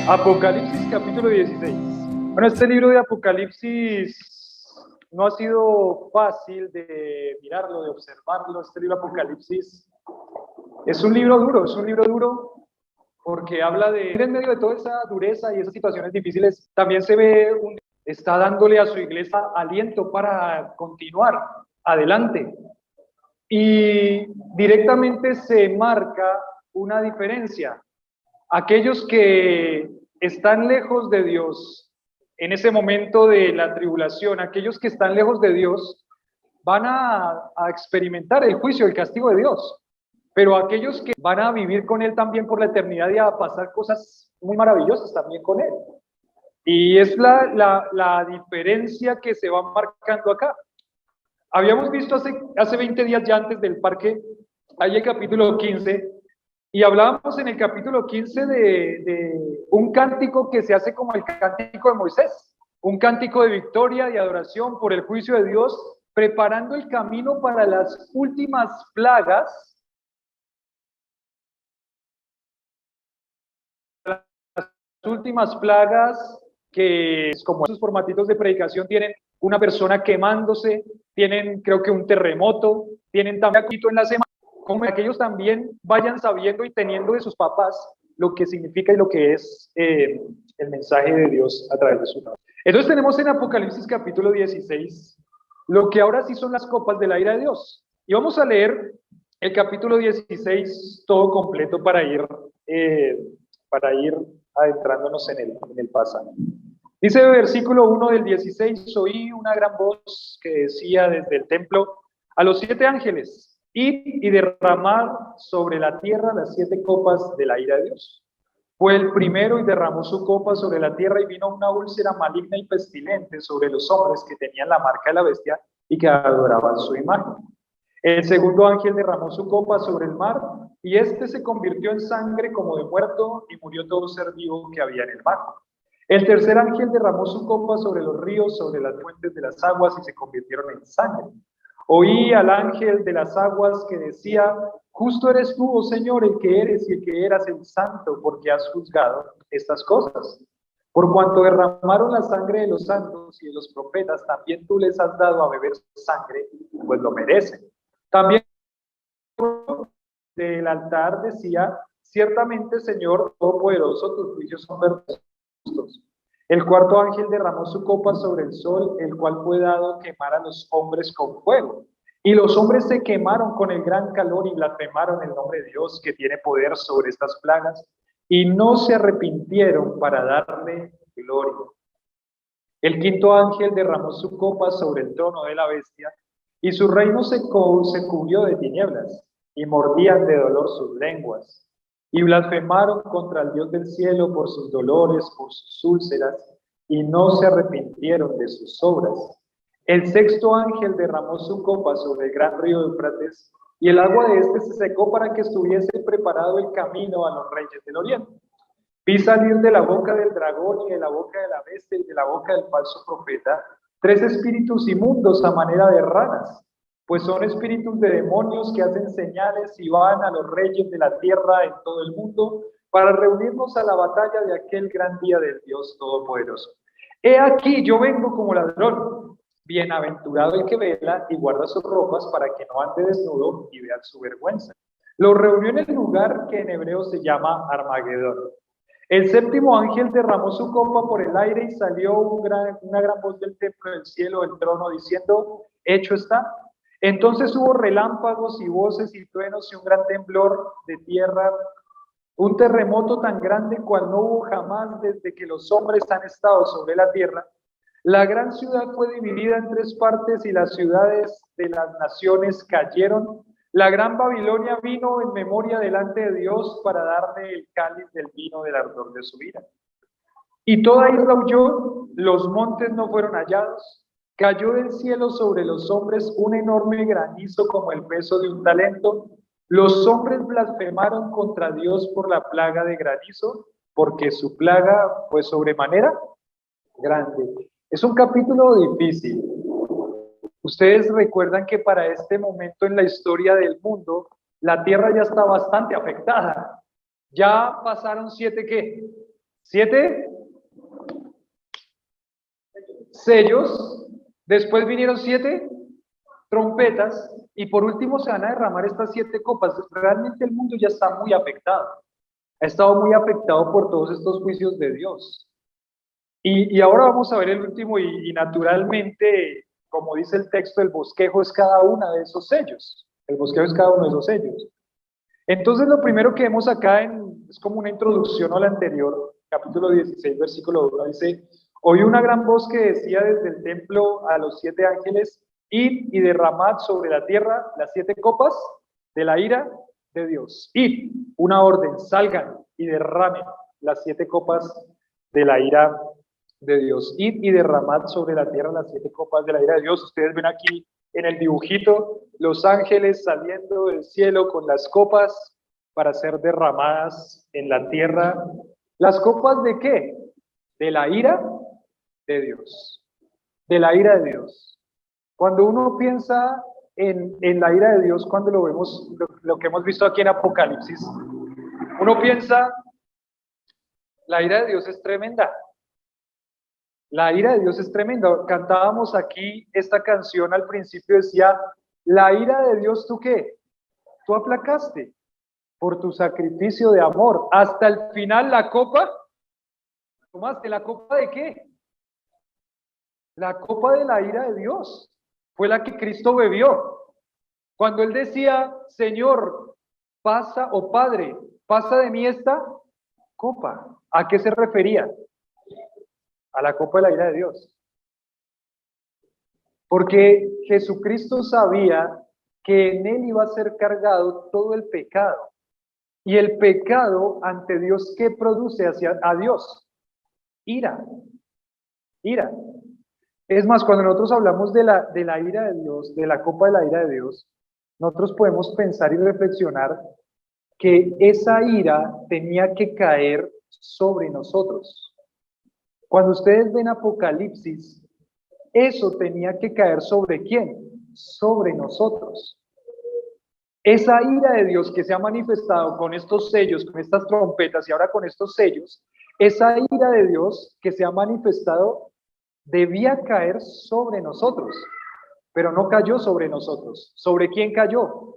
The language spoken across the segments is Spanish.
Apocalipsis capítulo 16. Bueno, este libro de Apocalipsis no ha sido fácil de mirarlo, de observarlo. Este libro de Apocalipsis es un libro duro porque habla de, en medio de toda esa dureza y esas situaciones difíciles, también se ve, está dándole a su iglesia aliento para continuar adelante. Y directamente se marca una diferencia. Aquellos que están lejos de Dios en ese momento de la tribulación, aquellos que están lejos de Dios van a experimentar el juicio, el castigo de Dios. Pero aquellos que van a vivir con Él también por la eternidad y a pasar cosas muy maravillosas también con Él. Y es la diferencia que se va marcando acá. Habíamos visto hace 20 días ya antes del parque, ahí el capítulo 15, y hablábamos en el capítulo 15 de un cántico que se hace como el cántico de Moisés, un cántico de victoria y adoración por el juicio de Dios, preparando el camino para las últimas plagas, que como esos formatitos de predicación tienen una persona quemándose, tienen creo que un terremoto, tienen también en la semana, como que ellos también vayan sabiendo y teniendo de sus papás lo que significa y lo que es el mensaje de Dios a través de su nombre. Entonces tenemos en Apocalipsis capítulo 16 lo que ahora sí son las copas de la ira de Dios. Y vamos a leer el capítulo 16 todo completo para ir adentrándonos en el pasaje. Dice el versículo 1 del 16, oí una gran voz que decía desde el templo a los 7 ángeles, id y derramar sobre la tierra las 7 copas de la ira de Dios. Fue el primero y derramó su copa sobre la tierra y vino una úlcera maligna y pestilente sobre los hombres que tenían la marca de la bestia y que adoraban su imagen. El segundo ángel derramó su copa sobre el mar y este se convirtió en sangre como de muerto y murió todo ser vivo que había en el mar. El tercer ángel derramó su copa sobre los ríos, sobre las fuentes de las aguas y se convirtieron en sangre. Oí al ángel de las aguas que decía, justo eres tú, oh Señor, el que eres y el que eras el santo, porque has juzgado estas cosas. Por cuanto derramaron la sangre de los santos y de los profetas, también tú les has dado a beber sangre, pues lo merecen. También del altar decía, ciertamente, Señor Todopoderoso, tus juicios son justos. El cuarto ángel derramó su copa sobre el sol, el cual fue dado quemar a los hombres con fuego. Y los hombres se quemaron con el gran calor y blasfemaron el nombre de Dios que tiene poder sobre estas plagas, y no se arrepintieron para darle gloria. El quinto ángel derramó su copa sobre el trono de la bestia, y su reino se cubrió de tinieblas, y mordían de dolor sus lenguas. Y blasfemaron contra el Dios del cielo por sus dolores, por sus úlceras, y no se arrepintieron de sus obras. El sexto ángel derramó su copa sobre el gran río de Eufrates, y el agua de este se secó para que estuviese preparado el camino a los reyes del oriente. Vi salir de la boca del dragón y de la boca de la bestia y de la boca del falso profeta 3 espíritus inmundos a manera de ranas, pues son espíritus de demonios que hacen señales y van a los reyes de la tierra en todo el mundo para reunirnos a la batalla de aquel gran día del Dios Todopoderoso. He aquí, yo vengo como ladrón. Bienaventurado el que vela y guarda sus ropas para que no ande desnudo y vean su vergüenza. Lo reunió en el lugar que en hebreo se llama Armagedón. El séptimo ángel derramó su copa por el aire y salió una gran voz del templo del cielo, del trono, diciendo, hecho está. Entonces hubo relámpagos y voces y truenos y un gran temblor de tierra, un terremoto tan grande cual no hubo jamás desde que los hombres han estado sobre la tierra. La gran ciudad fue dividida en 3 partes y las ciudades de las naciones cayeron. La gran Babilonia vino en memoria delante de Dios para darle el cáliz del vino del ardor de su ira. Y toda isla huyó, los montes no fueron hallados. Cayó del cielo sobre los hombres un enorme granizo como el peso de un talento. Los hombres blasfemaron contra Dios por la plaga de granizo, porque su plaga fue sobremanera grande. Es un capítulo difícil. Ustedes recuerdan que para este momento en la historia del mundo, la Tierra ya está bastante afectada. Ya pasaron 7 ¿qué? 7 sellos, después vinieron 7 trompetas, y por último se van a derramar estas 7 copas. Realmente el mundo ya está muy afectado, ha estado muy afectado por todos estos juicios de Dios. Y ahora vamos a ver el último, y naturalmente, como dice el texto, el bosquejo es cada uno de esos sellos. El bosquejo es cada uno de esos sellos. Entonces, lo primero que vemos acá es como una introducción al anterior, capítulo 16, versículo 1, dice: oí una gran voz que decía desde el templo a los 7 ángeles: id y derramad sobre la tierra las 7 copas de la ira de Dios. Id, una orden, salgan y derramen las 7 copas de la ira de Dios. Id y derramad sobre la tierra las 7 copas de la ira de Dios. Ustedes ven aquí en el dibujito los ángeles saliendo del cielo con las copas para ser derramadas en la tierra. ¿Las copas de qué? De la ira de Dios. De la ira de Dios. Cuando uno piensa en la ira de Dios, cuando lo vemos, lo que hemos visto aquí en Apocalipsis, uno piensa, la ira de Dios es tremenda. La ira de Dios es tremenda. Cantábamos aquí esta canción al principio, decía: la ira de Dios, ¿tú qué? Tú aplacaste por tu sacrificio de amor. Hasta el final la copa, ¿tomaste la copa de qué? La copa de la ira de Dios. Fue la que Cristo bebió. Cuando Él decía: Señor, pasa, o Padre, pasa de mí esta copa. ¿A qué se refería? A la copa de la ira de Dios. Porque Jesucristo sabía que en Él iba a ser cargado todo el pecado. Y el pecado ante Dios, ¿qué produce a Dios? Ira. Ira. Es más, cuando nosotros hablamos de la ira de Dios, de la copa de la ira de Dios, nosotros podemos pensar y reflexionar que esa ira tenía que caer sobre nosotros. Cuando ustedes ven Apocalipsis, eso tenía que caer ¿sobre quién? Sobre nosotros. Esa ira de Dios que se ha manifestado con estos sellos, con estas trompetas y ahora con estos sellos, esa ira de Dios que se ha manifestado debía caer sobre nosotros, pero no cayó sobre nosotros. ¿Sobre quién cayó?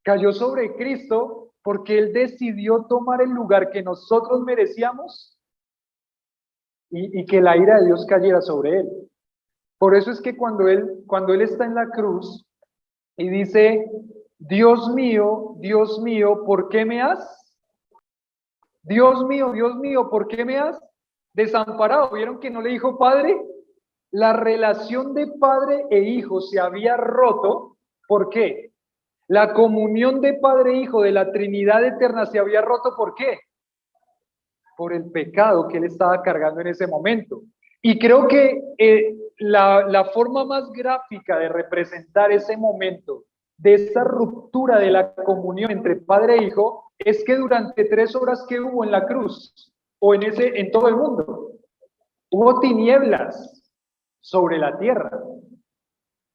Cayó sobre Cristo, porque Él decidió tomar el lugar que nosotros merecíamos y que la ira de Dios cayera sobre Él. Por eso es que cuando él está en la cruz y dice: Dios mío, ¿por qué me has? Dios mío, ¿por qué me has desamparado? ¿Vieron que no le dijo Padre? La relación de padre e hijo se había roto. ¿Por qué? La comunión de padre e hijo de la Trinidad eterna se había roto. ¿Por qué? Por el pecado que él estaba cargando en ese momento. Y creo que la forma más gráfica de representar ese momento, de esa ruptura de la comunión entre padre e hijo, es que durante 3 horas que hubo en la cruz, o en todo el mundo, hubo tinieblas sobre la tierra,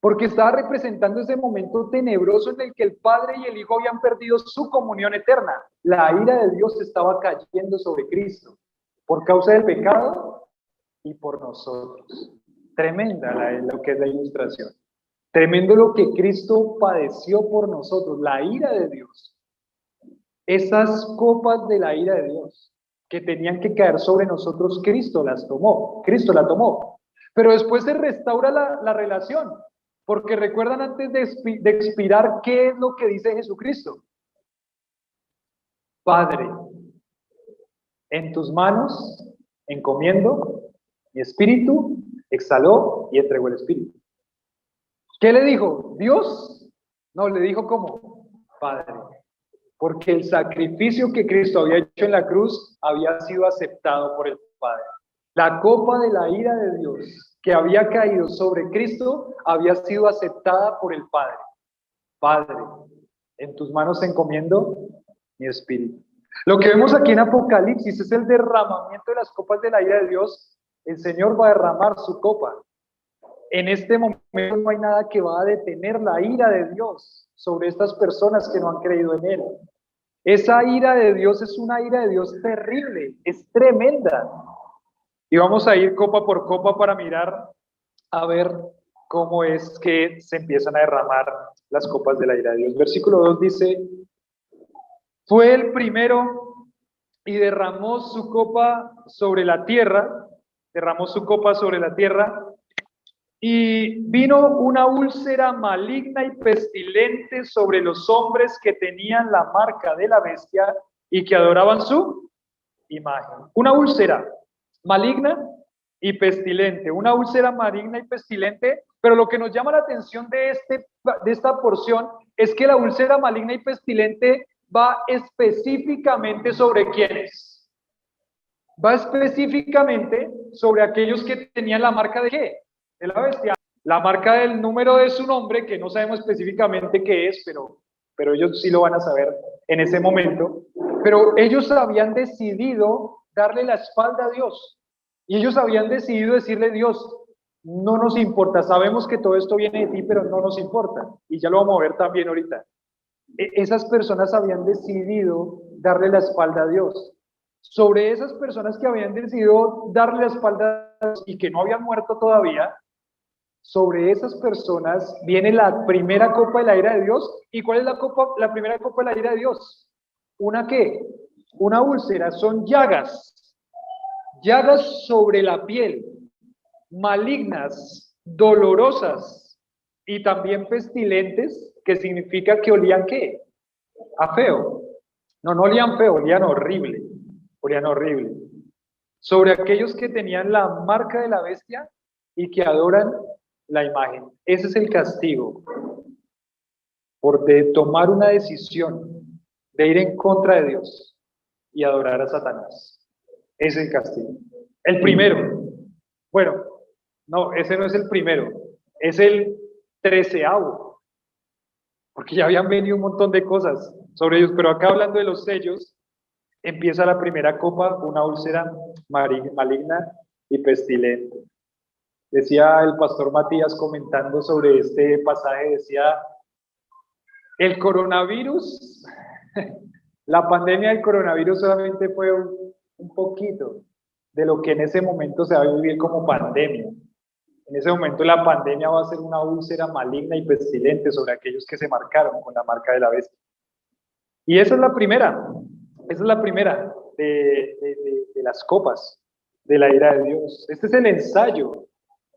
porque estaba representando ese momento tenebroso en el que el Padre y el Hijo habían perdido su comunión eterna. La ira de Dios estaba cayendo sobre Cristo por causa del pecado y por nosotros. Tremenda lo que es la ilustración. Tremendo lo que Cristo padeció por nosotros, la ira de Dios. Esas copas de la ira de Dios que tenían que caer sobre nosotros, Cristo las tomó, Cristo la tomó. Pero después se restaura la relación, porque recuerdan antes de expirar, ¿qué es lo que dice Jesucristo? Padre, en tus manos encomiendo mi espíritu. Exhaló y entregó el espíritu. ¿Qué le dijo? ¿Dios? No, le dijo ¿cómo? Padre. Porque el sacrificio que Cristo había hecho en la cruz había sido aceptado por el Padre. La copa de la ira de Dios que había caído sobre Cristo había sido aceptada por el Padre. Padre, en tus manos encomiendo mi espíritu. Lo que vemos aquí en Apocalipsis es el derramamiento de las copas de la ira de Dios. El Señor va a derramar su copa. En este momento no hay nada que va a detener la ira de Dios sobre estas personas que no han creído en Él. Esa ira de Dios es una ira de Dios terrible, es tremenda. Y vamos a ir copa por copa para mirar a ver cómo es que se empiezan a derramar las copas de la ira de Dios. Versículo 2 dice, fue el primero y derramó su copa sobre la tierra, y vino una úlcera maligna y pestilente sobre los hombres que tenían la marca de la bestia y que adoraban su imagen. Una úlcera maligna y pestilente, una úlcera maligna y pestilente, pero lo que nos llama la atención de esta porción es que la úlcera maligna y pestilente va específicamente sobre quiénes. Va específicamente sobre aquellos que tenían la marca de qué, de la bestia, la marca del número de su nombre, que no sabemos específicamente qué es, pero ellos sí lo van a saber en ese momento. Pero ellos habían decidido darle la espalda a Dios. Y ellos habían decidido decirle, Dios, no nos importa, sabemos que todo esto viene de ti, pero no nos importa. Y ya lo vamos a ver también ahorita. Esas personas habían decidido darle la espalda a Dios. Sobre esas personas que habían decidido darle la espalda a Dios y que no habían muerto todavía, sobre esas personas viene la primera copa de la ira de Dios. ¿Y cuál es la primera copa de la ira de Dios? ¿Una qué? Una úlcera, son llagas sobre la piel, malignas, dolorosas y también pestilentes, que significa que olían ¿qué? A feo. No olían feo, olían horrible. Sobre aquellos que tenían la marca de la bestia y que adoran la imagen. Ese es el castigo por tomar una decisión de ir en contra de Dios y adorar a Satanás. Ese es el castigo. El primero, bueno, no, ese no es el primero, es el 13º, porque ya habían venido un montón de cosas sobre ellos, pero acá hablando de los sellos, empieza la primera copa, una úlcera maligna y pestilente. Decía el pastor Matías comentando sobre este pasaje, decía, el coronavirus, la pandemia del coronavirus solamente fue un poquito de lo que en ese momento se va a vivir como pandemia. En ese momento la pandemia va a ser una úlcera maligna y pestilente sobre aquellos que se marcaron con la marca de la bestia. Y esa es la primera de las copas de la ira de Dios. Este es el ensayo.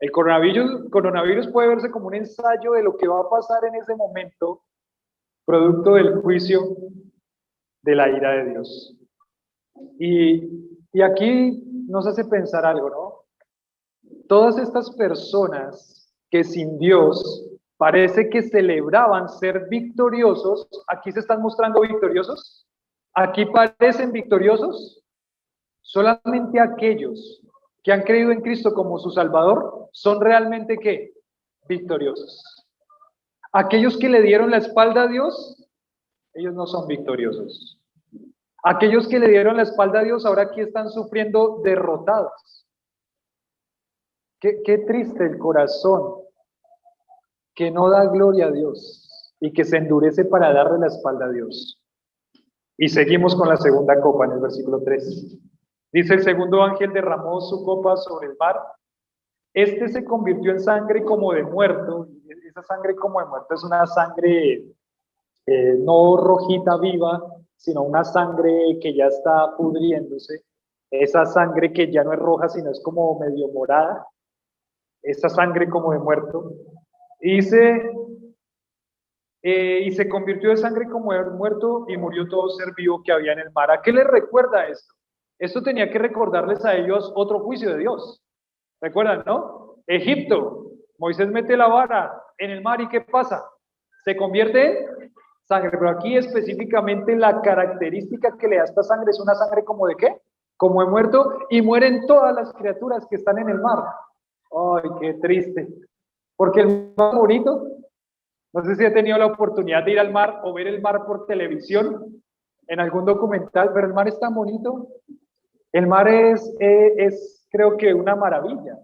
El coronavirus puede verse como un ensayo de lo que va a pasar en ese momento, producto del juicio de la ira de Dios. Y aquí nos hace pensar algo, ¿no? Todas estas personas que sin Dios parece que celebraban ser victoriosos, ¿aquí se están mostrando victoriosos? ¿Aquí parecen victoriosos? Solamente aquellos que han creído en Cristo como su Salvador son realmente ¿qué? Victoriosos. Aquellos que le dieron la espalda a Dios, ellos no son victoriosos. Aquellos que le dieron la espalda a Dios ahora aquí están sufriendo derrotados. Qué triste el corazón que no da gloria a Dios y que se endurece para darle la espalda a Dios. Y seguimos con la segunda copa en el versículo 3. Dice, el segundo ángel derramó su copa sobre el mar. Este se convirtió en sangre como de muerto. Esa sangre como de muerto es una sangre no rojita viva, sino una sangre que ya está pudriéndose. Esa sangre que ya no es roja, sino es como medio morada. Esa sangre como de muerto. Y se convirtió en sangre como de muerto y murió todo ser vivo que había en el mar. ¿A qué les recuerda esto? Esto tenía que recordarles a ellos otro juicio de Dios. ¿Recuerdan, no? Egipto, Moisés mete la vara en el mar y ¿qué pasa? Se convierte en sangre, pero aquí específicamente la característica que le da esta sangre es una sangre como de ¿qué? Como de muerto, y mueren todas las criaturas que están en el mar. Ay, qué triste. Porque el mar es bonito. No sé si he tenido la oportunidad de ir al mar o ver el mar por televisión, en algún documental, pero el mar es tan bonito. El mar es creo que una maravilla.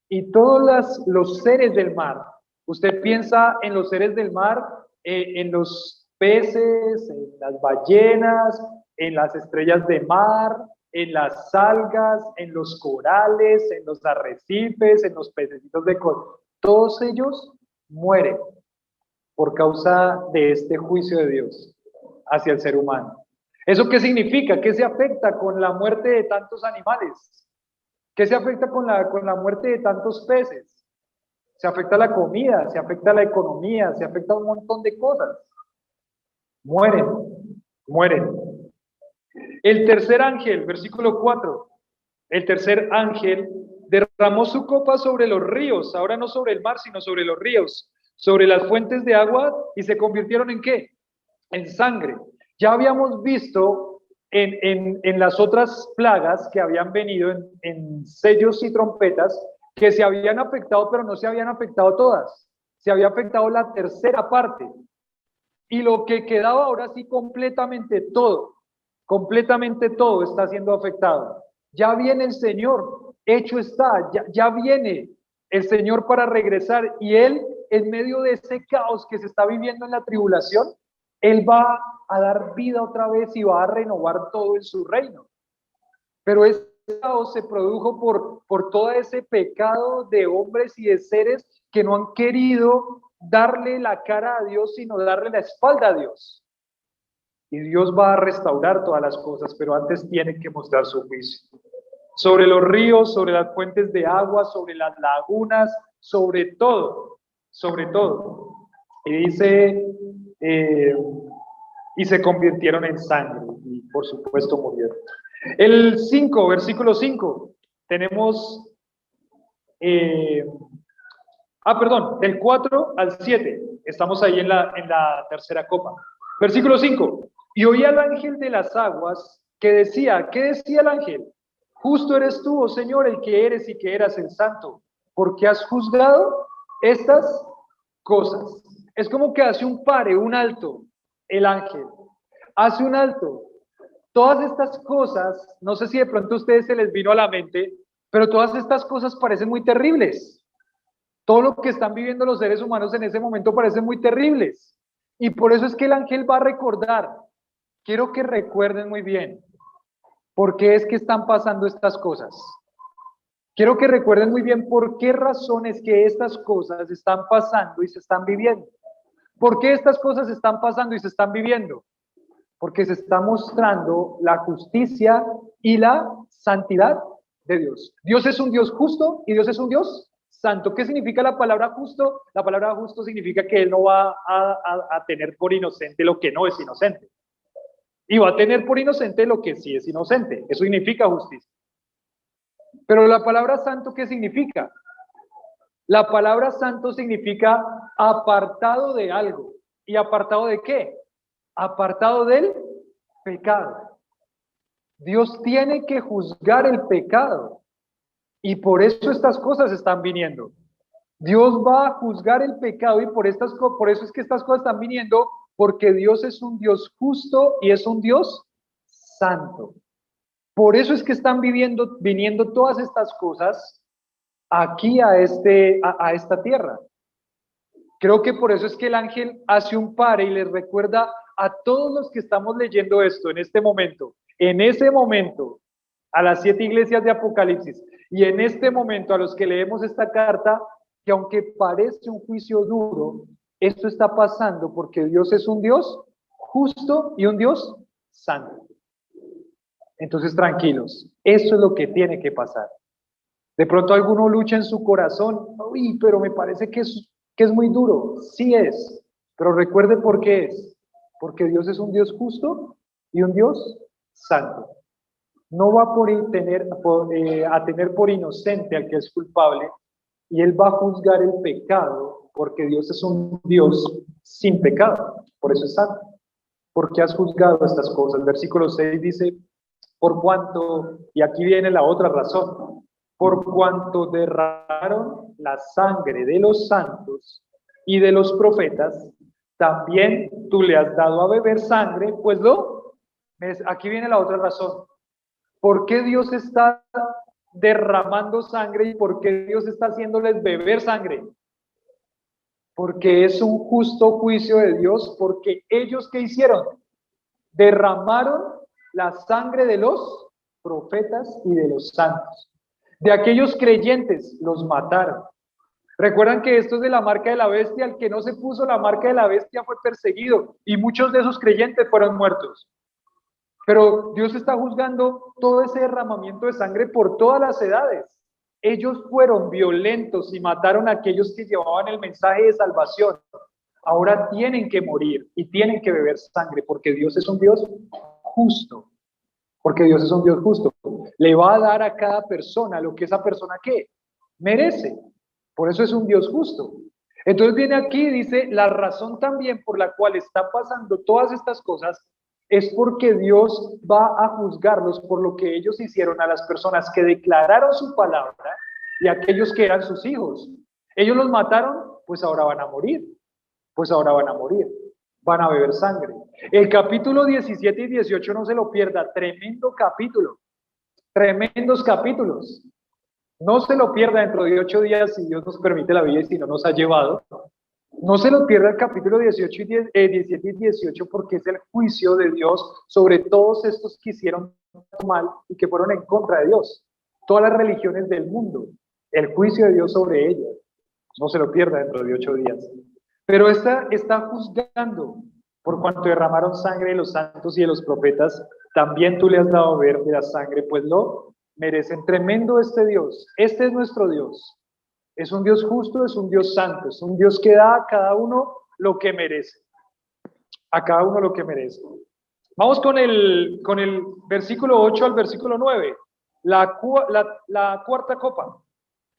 Y todos los seres del mar, usted piensa en los seres del mar, en los peces, en las ballenas, en las estrellas de mar, en las algas, en los corales, en los arrecifes, en los pececitos de coral. Todos ellos mueren por causa de este juicio de Dios hacia el ser humano. ¿Eso qué significa? ¿Qué se afecta con la muerte de tantos animales? ¿Qué se afecta con la muerte de tantos peces? Se afecta la comida, se afecta la economía, se afecta un montón de cosas. Mueren, mueren. El tercer ángel, versículo 4, el tercer ángel derramó su copa sobre los ríos, ahora no sobre el mar, sino sobre los ríos, sobre las fuentes de agua, y se convirtieron en ¿qué? En sangre. Ya habíamos visto en las otras plagas que habían venido en sellos y trompetas, que se habían afectado, pero no se habían afectado todas. Se había afectado la tercera parte. Y lo que quedaba ahora sí completamente todo está siendo afectado. Ya viene el Señor, hecho está, ya viene el Señor para regresar, y Él, en medio de ese caos que se está viviendo en la tribulación, Él va a dar vida otra vez y va a renovar todo en su reino. Pero ese caos se produjo por todo ese pecado de hombres y de seres que no han querido darle la cara a Dios, sino darle la espalda a Dios. Y Dios va a restaurar todas las cosas, pero antes tiene que mostrar su juicio. Sobre los ríos, sobre las fuentes de agua, sobre las lagunas, sobre todo, sobre todo. Y dice, y se convirtieron en sangre, y por supuesto murieron. El 5, versículo 5, tenemos, perdón, del 4 al 7, estamos ahí en la tercera copa. Versículo 5, y oí al ángel de las aguas que decía, ¿qué decía el ángel? Justo eres tú, oh Señor, el que eres y que eras el santo, porque has juzgado estas cosas. Es como que hace un pare, un alto, el ángel. Hace un alto. Todas estas cosas, no sé si de pronto a ustedes se les vino a la mente, pero todas estas cosas parecen muy terribles. Todo lo que están viviendo los seres humanos en ese momento parece muy terribles. Y por eso es que el ángel va a recordar. Quiero que recuerden muy bien por qué es que están pasando estas cosas. Quiero que recuerden muy bien por qué razones que estas cosas están pasando y se están viviendo. ¿Por qué estas cosas están pasando y se están viviendo? Porque se está mostrando la justicia y la santidad de Dios. Dios es un Dios justo y Dios es un Dios santo. ¿Qué significa la palabra justo? La palabra justo significa que Él no va a tener por inocente lo que no es inocente. Y va a tener por inocente lo que sí es inocente. Eso significa justicia. Pero la palabra santo, ¿qué significa? La palabra santo significa apartado de algo. ¿Y apartado de qué? Apartado del pecado. Dios tiene que juzgar el pecado. Y por eso estas cosas están viniendo. Dios va a juzgar el pecado y por eso es que estas cosas están viniendo, porque Dios es un Dios justo y es un Dios santo. Por eso es que están viniendo todas estas cosas aquí a esta tierra. Creo que por eso es que el ángel hace un pare y les recuerda a todos los que estamos leyendo esto en ese momento, a las 7 iglesias de Apocalipsis, y en este momento a los que leemos esta carta, que aunque parece un juicio duro, esto está pasando porque Dios es un Dios justo y un Dios santo. Entonces, tranquilos, eso es lo que tiene que pasar. De pronto alguno lucha en su corazón, uy, pero me parece que es muy duro. Sí es, pero recuerde por qué es. Porque Dios es un Dios justo y un Dios santo. No va a tener por inocente al que es culpable, y Él va a juzgar el pecado, porque Dios es un Dios sin pecado, por eso es santo. Porque has juzgado estas cosas. Versículo 6 dice, por cuanto, y aquí viene la otra razón, por cuanto derramaron la sangre de los santos y de los profetas, también tú le has dado a beber sangre, pues aquí viene la otra razón. ¿Por qué Dios está derramando sangre y por qué Dios está haciéndoles beber sangre? porque es un justo juicio de Dios, porque ellos, ¿qué hicieron? Derramaron la sangre de los profetas y de los santos. De aquellos creyentes los mataron. Recuerdan que esto es de la marca de la bestia, el que no se puso la marca de la bestia fue perseguido y muchos de esos creyentes fueron muertos. Pero Dios está juzgando todo ese derramamiento de sangre por todas las edades. Ellos fueron violentos y mataron a aquellos que llevaban el mensaje de salvación. Ahora tienen que morir y tienen que beber sangre porque Dios es un Dios justo. Porque Dios es un Dios justo. Le va a dar a cada persona lo que esa persona ¿qué? Merece. Por eso es un Dios justo. Entonces viene aquí y dice, la razón también por la cual está pasando todas estas cosas es porque Dios va a juzgarlos por lo que ellos hicieron a las personas que declararon su palabra y a aquellos que eran sus hijos. Ellos los mataron, pues ahora van a morir. Pues ahora van a morir. Van a beber sangre. El capítulo 17 y 18 no se lo pierda. Tremendo capítulo. Tremendos capítulos. No se lo pierda dentro de 8 días si Dios nos permite la vida y si no nos ha llevado. No se lo pierda el capítulo 18 y 17 y 18 porque es el juicio de Dios sobre todos estos que hicieron mal y que fueron en contra de Dios. Todas las religiones del mundo. El juicio de Dios sobre ellas. No se lo pierda dentro de 8 días. Pero esta está juzgando por cuanto derramaron sangre de los santos y de los profetas. También tú le has dado a ver de la sangre, pues lo merecen. Tremendo este Dios. Este es nuestro Dios. Es un Dios justo, es un Dios santo, es un Dios que da a cada uno lo que merece. A cada uno lo que merece. Vamos con el versículo 8 al versículo 9. La cuarta copa.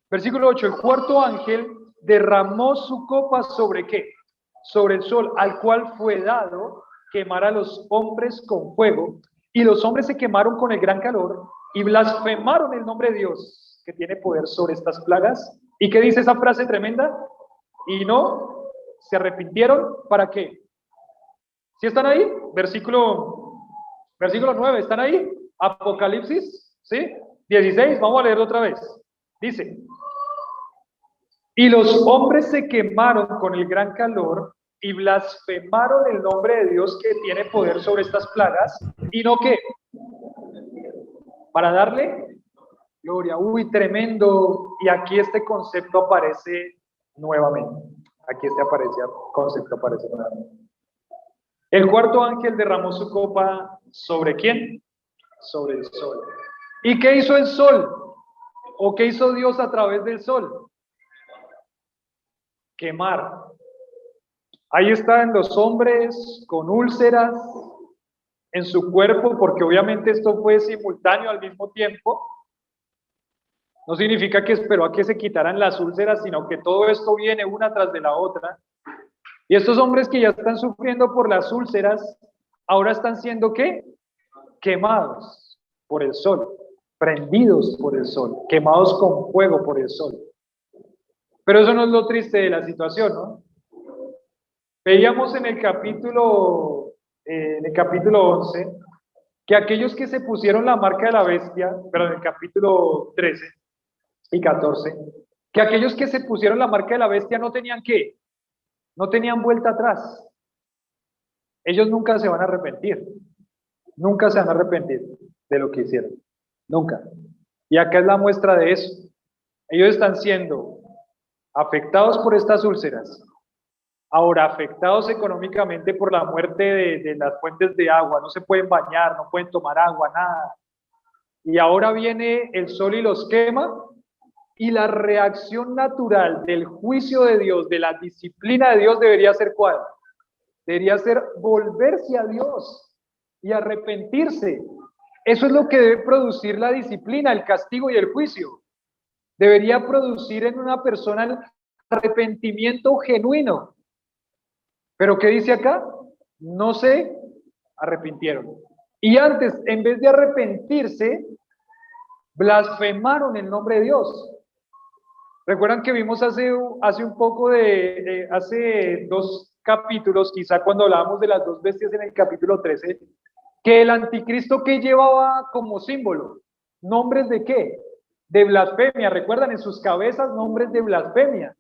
Versículo 8. El cuarto ángel derramó su copa ¿sobre qué? Sobre el sol, al cual fue dado quemar a los hombres con fuego. Y los hombres se quemaron con el gran calor y blasfemaron el nombre de Dios, que tiene poder sobre estas plagas. ¿Y qué dice esa frase tremenda? Y no se arrepintieron, ¿para qué? ¿Sí están ahí? Versículo 9, ¿están ahí? Apocalipsis, ¿sí? 16, vamos a leerlo otra vez. Dice, y los hombres se quemaron con el gran calor y blasfemaron el nombre de Dios que tiene poder sobre estas plagas, y no que, para darle gloria. Uy, tremendo. Y aquí este concepto aparece nuevamente. Aquí este concepto aparece nuevamente. El cuarto ángel derramó su copa ¿sobre quién? Sobre el sol. ¿Y qué hizo el sol? ¿O qué hizo Dios a través del sol? Quemar. Ahí están los hombres con úlceras en su cuerpo, porque obviamente esto fue simultáneo al mismo tiempo. No significa que esperó a que se quitaran las úlceras, sino que todo esto viene una tras de la otra. Y estos hombres que ya están sufriendo por las úlceras, ahora están siendo ¿qué? Quemados por el sol, prendidos por el sol, quemados con fuego por el sol. Pero eso no es lo triste de la situación, ¿no? Veíamos en el capítulo 11, que aquellos que se pusieron la marca de la bestia, pero en el capítulo 13 y 14, que aquellos que se pusieron la marca de la bestia no tenían ¿qué? No tenían vuelta atrás. Ellos nunca se van a arrepentir. Nunca se van a arrepentir de lo que hicieron. Nunca. Y acá es la muestra de eso. Ellos están siendo afectados por estas úlceras. Ahora, afectados económicamente por la muerte de las fuentes de agua. No se pueden bañar, no pueden tomar agua, nada. Y ahora viene el sol y los quema. Y la reacción natural del juicio de Dios, de la disciplina de Dios, debería ser ¿cuál? Debería ser volverse a Dios y arrepentirse. Eso es lo que debe producir la disciplina, el castigo y el juicio. Debería producir en una persona el arrepentimiento genuino. ¿Pero qué dice acá? No se arrepintieron. Y antes, en vez de arrepentirse, blasfemaron el nombre de Dios. Recuerdan que vimos hace un poco hace 2 capítulos, quizá cuando hablábamos de las 2 bestias en el capítulo 13, que el anticristo que llevaba como símbolo, nombres de qué? De blasfemia. ¿Recuerdan? En sus cabezas nombres de blasfemia.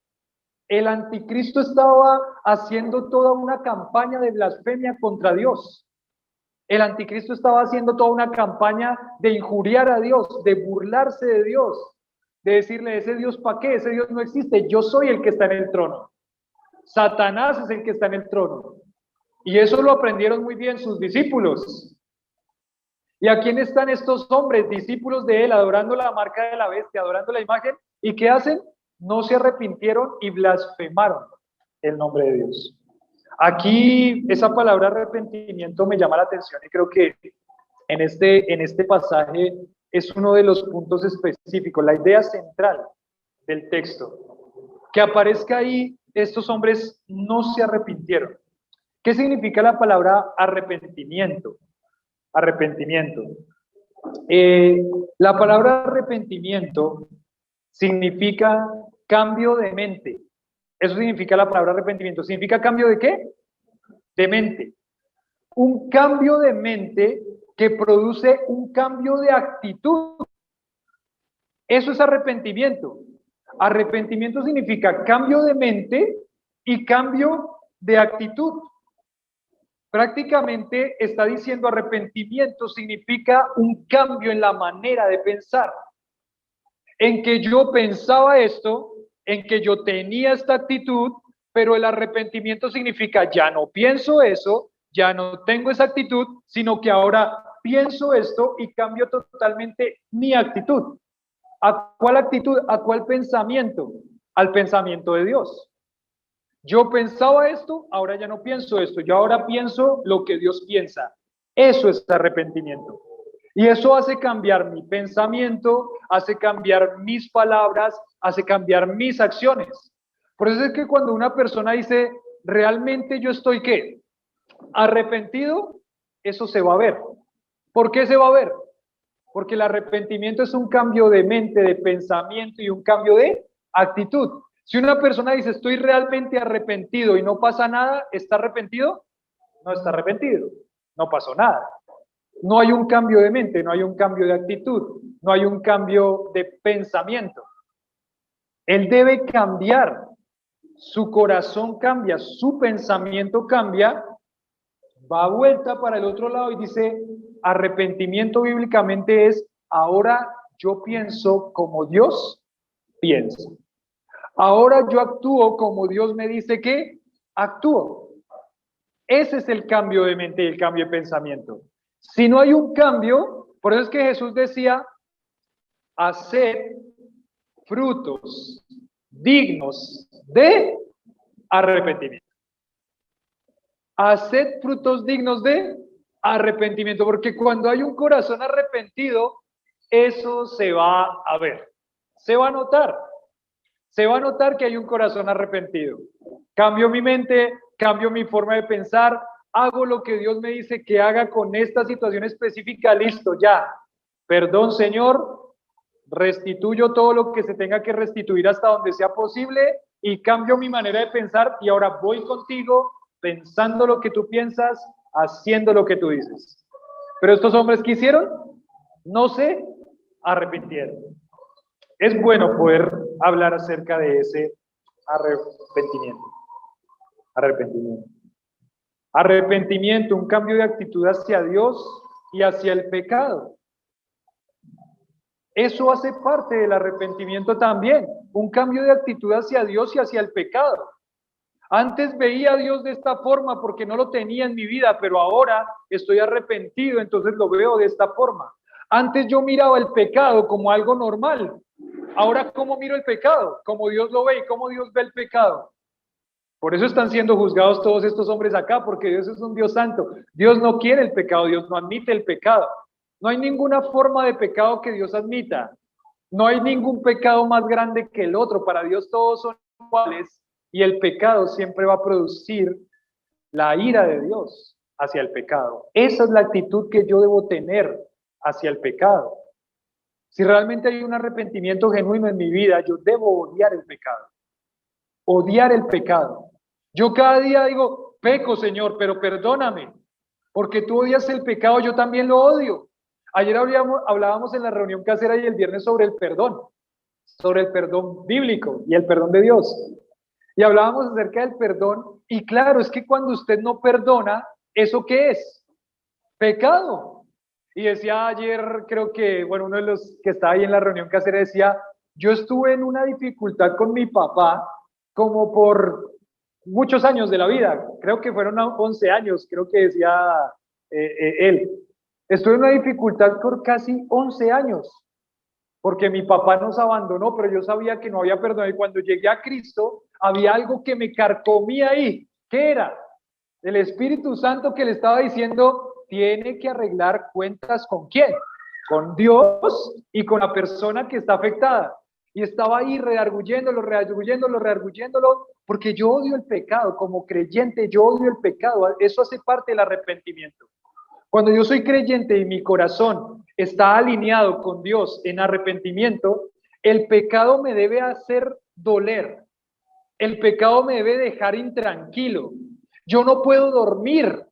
El anticristo estaba haciendo toda una campaña de blasfemia contra Dios. El anticristo estaba haciendo toda una campaña de injuriar a Dios, de burlarse de Dios, de decirle, ese Dios ¿para qué? Ese Dios no existe, yo soy el que está en el trono. Satanás es el que está en el trono. Y eso lo aprendieron muy bien sus discípulos. ¿Y a quién están estos hombres, discípulos de él, adorando la marca de la bestia, adorando la imagen? ¿Y qué hacen? No se arrepintieron y blasfemaron el nombre de Dios. Aquí esa palabra arrepentimiento me llama la atención y creo que en este pasaje es uno de los puntos específicos, la idea central del texto. Que aparezca ahí, estos hombres no se arrepintieron. ¿Qué significa la palabra arrepentimiento? Arrepentimiento. La palabra arrepentimiento significa cambio de mente. Eso significa la palabra arrepentimiento. ¿Significa cambio de qué? De mente. Un cambio de mente que produce un cambio de actitud. Eso es arrepentimiento. Arrepentimiento significa cambio de mente y cambio de actitud. Prácticamente está diciendo arrepentimiento significa un cambio en la manera de pensar. En que yo pensaba esto, en que yo tenía esta actitud, pero el arrepentimiento significa ya no pienso eso, ya no tengo esa actitud, sino que ahora pienso esto y cambio totalmente mi actitud. ¿A cuál actitud? ¿A cuál pensamiento? Al pensamiento de Dios. Yo pensaba esto, ahora ya no pienso esto, yo ahora pienso lo que Dios piensa. Eso es arrepentimiento. Y eso hace cambiar mi pensamiento, hace cambiar mis palabras, hace cambiar mis acciones. Por eso es que cuando una persona dice, realmente yo estoy ¿qué? Arrepentido, eso se va a ver. ¿Por qué se va a ver? Porque el arrepentimiento es un cambio de mente, de pensamiento y un cambio de actitud. Si una persona dice, estoy realmente arrepentido y no pasa nada, ¿está arrepentido? No está arrepentido, no pasó nada. No hay un cambio de mente, no hay un cambio de actitud, no hay un cambio de pensamiento. Él debe cambiar, su corazón cambia, su pensamiento cambia, va vuelta para el otro lado y dice, arrepentimiento bíblicamente es, ahora yo pienso como Dios piensa. Ahora yo actúo como Dios me dice que actúo. Ese es el cambio de mente y el cambio de pensamiento. Si no hay un cambio, por eso es que Jesús decía, haced frutos dignos de arrepentimiento. Haced frutos dignos de arrepentimiento, porque cuando hay un corazón arrepentido, eso se va a ver, se va a notar. Se va a notar que hay un corazón arrepentido. Cambio mi mente, cambio mi forma de pensar, hago lo que Dios me dice que haga con esta situación específica, listo, ya. Perdón, Señor, restituyo todo lo que se tenga que restituir hasta donde sea posible y cambio mi manera de pensar y ahora voy contigo pensando lo que tú piensas, haciendo lo que tú dices. Pero estos hombres, ¿qué hicieron? No se arrepintieron. Es bueno poder hablar acerca de ese arrepentimiento. Arrepentimiento. Arrepentimiento, un cambio de actitud hacia Dios y hacia el pecado. Eso hace parte del arrepentimiento también, un cambio de actitud hacia Dios y hacia el pecado. Antes veía a Dios de esta forma porque no lo tenía en mi vida, pero ahora estoy arrepentido, entonces lo veo de esta forma. Antes yo miraba el pecado como algo normal. Ahora, ¿cómo miro el pecado? Como Dios lo ve y cómo Dios ve el pecado. Por eso están siendo juzgados todos estos hombres acá, porque Dios es un Dios santo. Dios no quiere el pecado, Dios no admite el pecado. No hay ninguna forma de pecado que Dios admita. No hay ningún pecado más grande que el otro. Para Dios todos son iguales y el pecado siempre va a producir la ira de Dios hacia el pecado. Esa es la actitud que yo debo tener hacia el pecado. Si realmente hay un arrepentimiento genuino en mi vida, yo debo odiar el pecado. Odiar el pecado. Yo cada día digo, peco, Señor, pero perdóname, porque tú odias el pecado, yo también lo odio. Ayer hablábamos en la reunión casera y el viernes sobre el perdón bíblico y el perdón de Dios. Y hablábamos acerca del perdón, y claro, es que cuando usted no perdona, ¿eso qué es? Pecado. Y decía ayer, creo que, bueno, uno de los que estaba ahí en la reunión casera decía, yo estuve en una dificultad con mi papá como por muchos años de la vida, creo que fueron 11 años, creo que decía él. Estuve en una dificultad por casi 11 años, porque mi papá nos abandonó, pero yo sabía que no había perdón. Y cuando llegué a Cristo, había algo que me carcomía ahí. ¿Qué era? El Espíritu Santo que le estaba diciendo, tiene que arreglar cuentas ¿con quién? Con Dios y con la persona que está afectada. Y estaba ahí redarguyéndolo, porque yo odio el pecado. Como creyente, yo odio el pecado. Eso hace parte del arrepentimiento. Cuando yo soy creyente y mi corazón está alineado con Dios en arrepentimiento, el pecado me debe hacer doler. El pecado me debe dejar intranquilo. Yo no puedo dormir.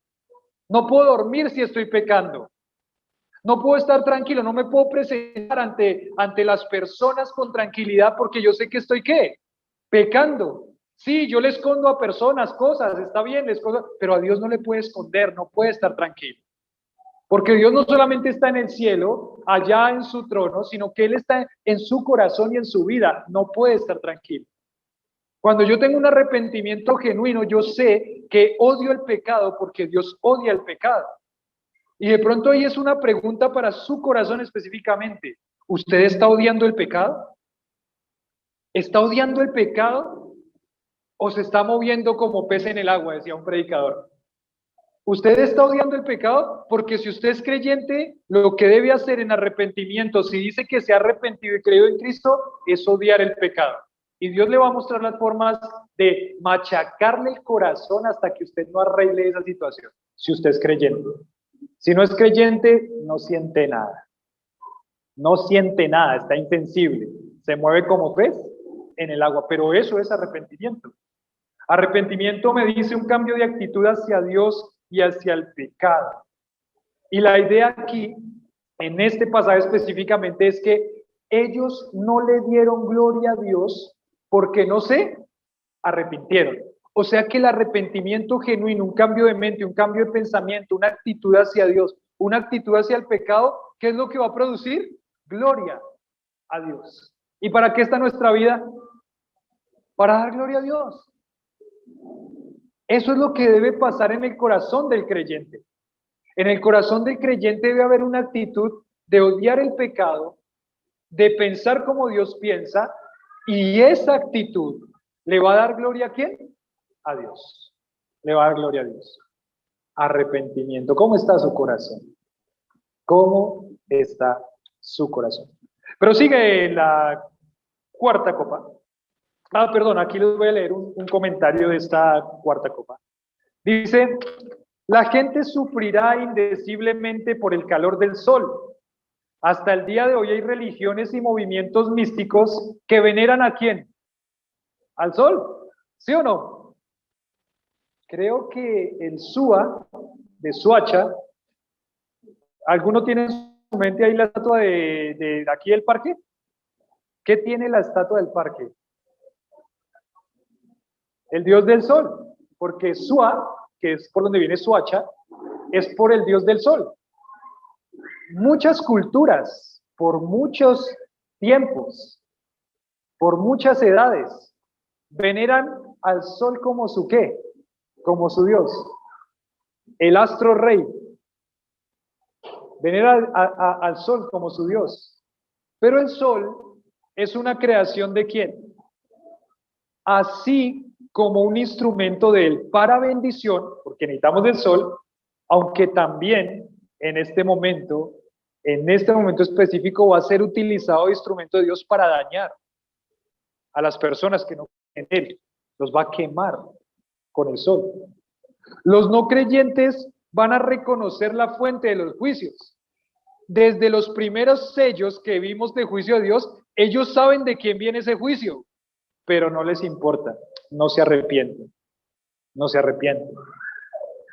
No puedo dormir si estoy pecando. No puedo estar tranquilo, no me puedo presentar ante las personas con tranquilidad porque yo sé que estoy, ¿qué? Pecando. Sí, yo le escondo a personas cosas, está bien, le escondo, pero a Dios no le puede esconder, no puede estar tranquilo. Porque Dios no solamente está en el cielo, allá en su trono, sino que Él está en su corazón y en su vida. No puede estar tranquilo. Cuando yo tengo un arrepentimiento genuino, yo sé que odio el pecado porque Dios odia el pecado. Y de pronto ahí es una pregunta para su corazón específicamente. ¿Usted está odiando el pecado? ¿Está odiando el pecado o se está moviendo como pez en el agua? Decía un predicador. Usted está odiando el pecado porque si usted es creyente, lo que debe hacer en arrepentimiento, si dice que se ha arrepentido y creído en Cristo, es odiar el pecado. Y Dios le va a mostrar las formas de machacarle el corazón hasta que usted no arregle esa situación, si usted es creyente. Si no es creyente, no siente nada. No siente nada, está insensible. Se mueve como pez en el agua, pero eso es arrepentimiento. Arrepentimiento me dice un cambio de actitud hacia Dios y hacia el pecado. Y la idea aquí, en este pasaje específicamente, es que ellos no le dieron gloria a Dios porque no se arrepintieron. O sea que el arrepentimiento genuino, un cambio de mente, un cambio de pensamiento, una actitud hacia Dios, una actitud hacia el pecado, ¿qué es lo que va a producir? Gloria a Dios. ¿Y para qué está nuestra vida? Para dar gloria a Dios. Eso es lo que debe pasar en el corazón del creyente. En el corazón del creyente debe haber una actitud de odiar el pecado, de pensar como Dios piensa, y esa actitud le va a dar gloria a ¿quién? A Dios. Le va a dar gloria a Dios. Arrepentimiento. ¿Cómo está su corazón? ¿Cómo está su corazón? Pero sigue la cuarta copa. Perdón, aquí les voy a leer un comentario de esta cuarta copa. Dice, la gente sufrirá indeciblemente por el calor del sol. Hasta el día de hoy hay religiones y movimientos místicos que veneran ¿a quién? ¿Al sol? ¿Sí o no? Creo que el Sua de Suacha, ¿alguno tiene en su mente ahí la estatua de aquí del parque? ¿Qué tiene la estatua del parque? El dios del sol, porque Sua, que es por donde viene Suacha, es por el dios del sol. Muchas culturas, por muchos tiempos, por muchas edades, veneran al sol como su qué, como su dios. El astro rey venera al sol como su dios. Pero el sol es una creación ¿de quién? Así como un instrumento de él para bendición, porque necesitamos del sol, aunque también en este momento específico va a ser utilizado instrumento de Dios para dañar a las personas que no creen en él, los va a quemar con el sol. Los no creyentes van a reconocer la fuente de los juicios. Desde los primeros sellos que vimos de juicio de Dios, ellos saben de quién viene ese juicio, pero no les importa, no se arrepienten, no se arrepienten.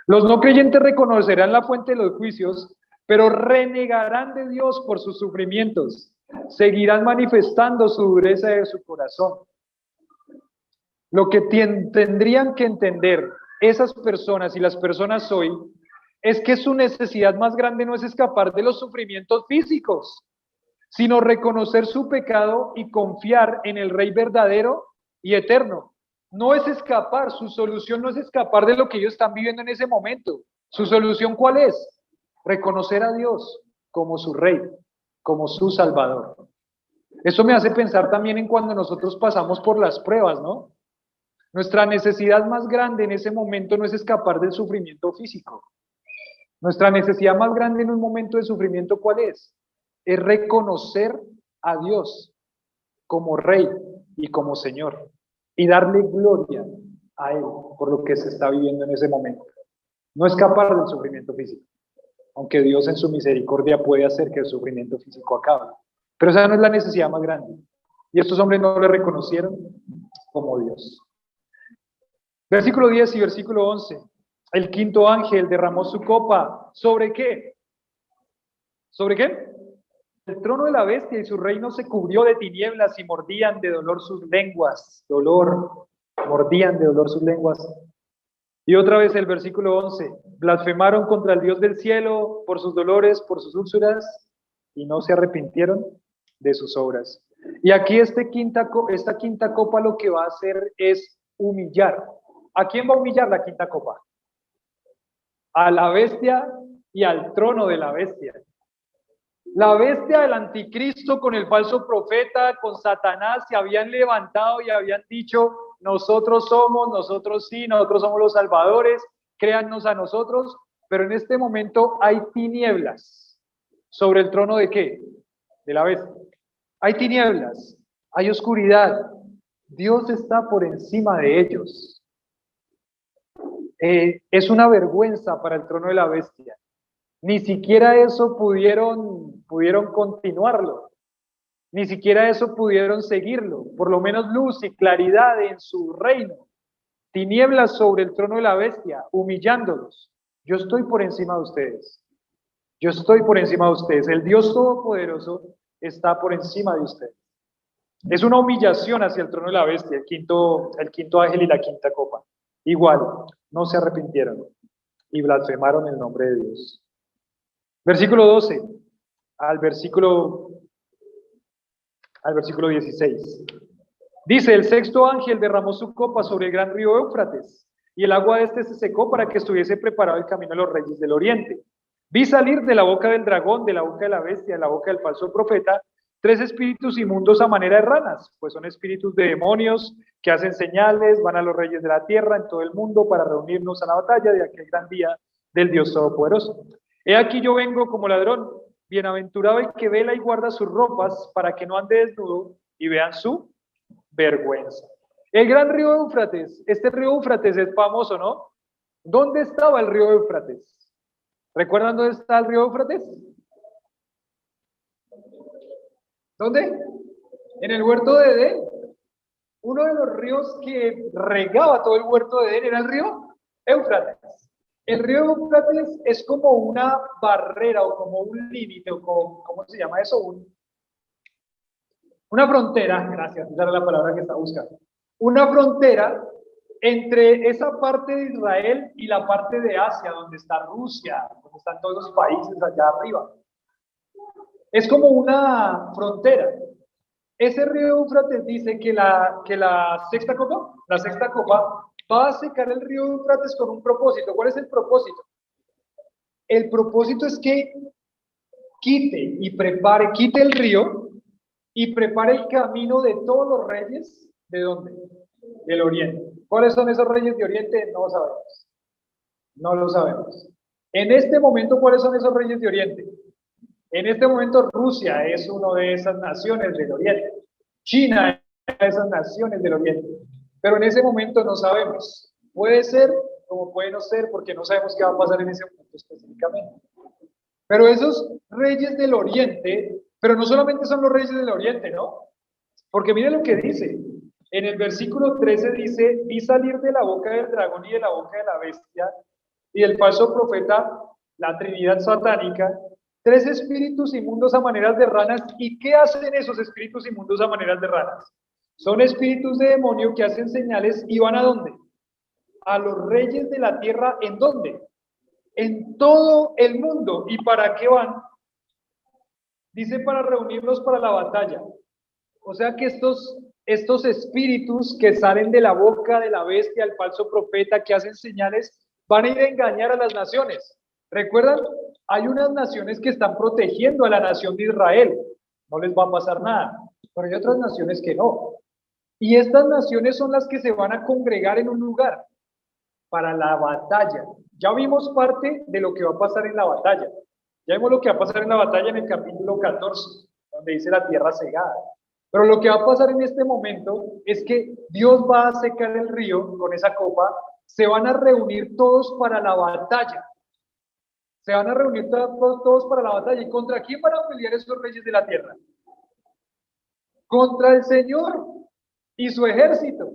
Los no creyentes reconocerán la fuente de los juicios, pero renegarán de Dios por sus sufrimientos, seguirán manifestando su dureza de su corazón. Lo que tendrían que entender esas personas y las personas hoy es que su necesidad más grande no es escapar de los sufrimientos físicos, sino reconocer su pecado y confiar en el Rey verdadero y eterno. No es escapar, su solución no es escapar de lo que ellos están viviendo en ese momento. ¿Su solución cuál es? Reconocer a Dios como su Rey, como su Salvador. Eso me hace pensar también en cuando nosotros pasamos por las pruebas, ¿no? Nuestra necesidad más grande en ese momento no es escapar del sufrimiento físico. Nuestra necesidad más grande en un momento de sufrimiento, ¿cuál es? Es reconocer a Dios como Rey y como Señor y darle gloria a Él por lo que se está viviendo en ese momento. No escapar del sufrimiento físico, aunque Dios en su misericordia puede hacer que el sufrimiento físico acabe. Pero esa no es la necesidad más grande. Y estos hombres no le reconocieron como Dios. Versículo 10 y versículo 11. El quinto ángel derramó su copa. ¿Sobre qué? ¿Sobre qué? El trono de la bestia y su reino se cubrió de tinieblas y mordían de dolor sus lenguas. Mordían de dolor sus lenguas. Y otra vez el versículo 11. Blasfemaron contra el Dios del cielo por sus dolores, por sus úlceras, y no se arrepintieron de sus obras. Y aquí esta quinta copa lo que va a hacer es humillar. ¿A quién va a humillar la quinta copa? A la bestia y al trono de la bestia. La bestia del anticristo con el falso profeta, con Satanás, se habían levantado y habían dicho, nosotros somos los salvadores, créannos a nosotros, pero en este momento hay tinieblas. ¿Sobre el trono de qué? De la bestia. Hay tinieblas, hay oscuridad. Dios está por encima de ellos. Es una vergüenza para el trono de la bestia. Ni siquiera eso pudieron continuarlo. Ni siquiera eso pudieron seguirlo. Por lo menos luz y claridad en su reino. Tinieblas sobre el trono de la bestia, humillándolos. Yo estoy por encima de ustedes. Yo estoy por encima de ustedes. El Dios Todopoderoso está por encima de ustedes. Es una humillación hacia el trono de la bestia, el quinto ángel y la quinta copa. Igual, no se arrepintieron y blasfemaron el nombre de Dios. Versículo 12 al versículo 16. Dice, el sexto ángel derramó su copa sobre el gran río Éufrates, y el agua de este se secó para que estuviese preparado el camino de los reyes del oriente. Vi salir de la boca del dragón, de la boca de la bestia, de la boca del falso profeta, 3 espíritus inmundos a manera de ranas, pues son espíritus de demonios que hacen señales, van a los reyes de la tierra en todo el mundo para reunirnos a la batalla de aquel gran día del Dios Todopoderoso. He aquí yo vengo como ladrón, bienaventurado el que vela y guarda sus ropas para que no ande desnudo y vean su vergüenza. El gran río Éufrates, este río Éufrates es famoso, ¿no? ¿Dónde estaba el río Éufrates? ¿Recuerdan dónde está el río Éufrates? ¿Dónde? En el huerto de Edén. Uno de los ríos que regaba todo el huerto de Edén era el río Éufrates. El río Éufrates es como una barrera o como un límite, o como, ¿cómo se llama eso? Una frontera, gracias, esa era la palabra que estaba buscando. Una frontera entre esa parte de Israel y la parte de Asia, donde está Rusia, donde están todos los países allá arriba. Es como una frontera. Ese río Éufrates dice que la sexta copa va a secar el río Éufrates con un propósito. ¿Cuál es el propósito? El propósito es que quite el río y prepare el camino de todos los reyes. ¿De dónde? Del oriente. ¿Cuáles son esos reyes de oriente? No lo sabemos. No lo sabemos. En este momento, ¿cuáles son esos reyes de oriente? En este momento Rusia es una de esas naciones del oriente. China es una de esas naciones del oriente. Pero en ese momento no sabemos. Puede ser como puede no ser, porque no sabemos qué va a pasar en ese momento específicamente. Pero esos reyes del oriente, pero no solamente son los reyes del oriente, ¿no? Porque mire lo que dice. En el versículo 13 dice, vi salir de la boca del dragón y de la boca de la bestia y del falso profeta, la Trinidad satánica, 3 espíritus inmundos a maneras de ranas. ¿Y qué hacen esos espíritus inmundos a maneras de ranas? Son espíritus de demonio que hacen señales y van ¿a dónde? A los reyes de la tierra, ¿en dónde? En todo el mundo. ¿Y para qué van? Dice para reunirlos para la batalla. O sea que estos espíritus que salen de la boca de la bestia, el falso profeta, que hacen señales, van a ir a engañar a las naciones. ¿Recuerdan? Hay unas naciones que están protegiendo a la nación de Israel. No les va a pasar nada. Pero hay otras naciones que no. Y estas naciones son las que se van a congregar en un lugar para la batalla. Ya vimos parte de lo que va a pasar en la batalla. Ya vimos lo que va a pasar en la batalla en el capítulo 14, donde dice la tierra cegada. Pero lo que va a pasar en este momento es que Dios va a secar el río con esa copa, se van a reunir todos para la batalla. Se van a reunir todos para la batalla. ¿Y contra quién van a pelear esos reyes de la tierra? Contra el Señor y su ejército.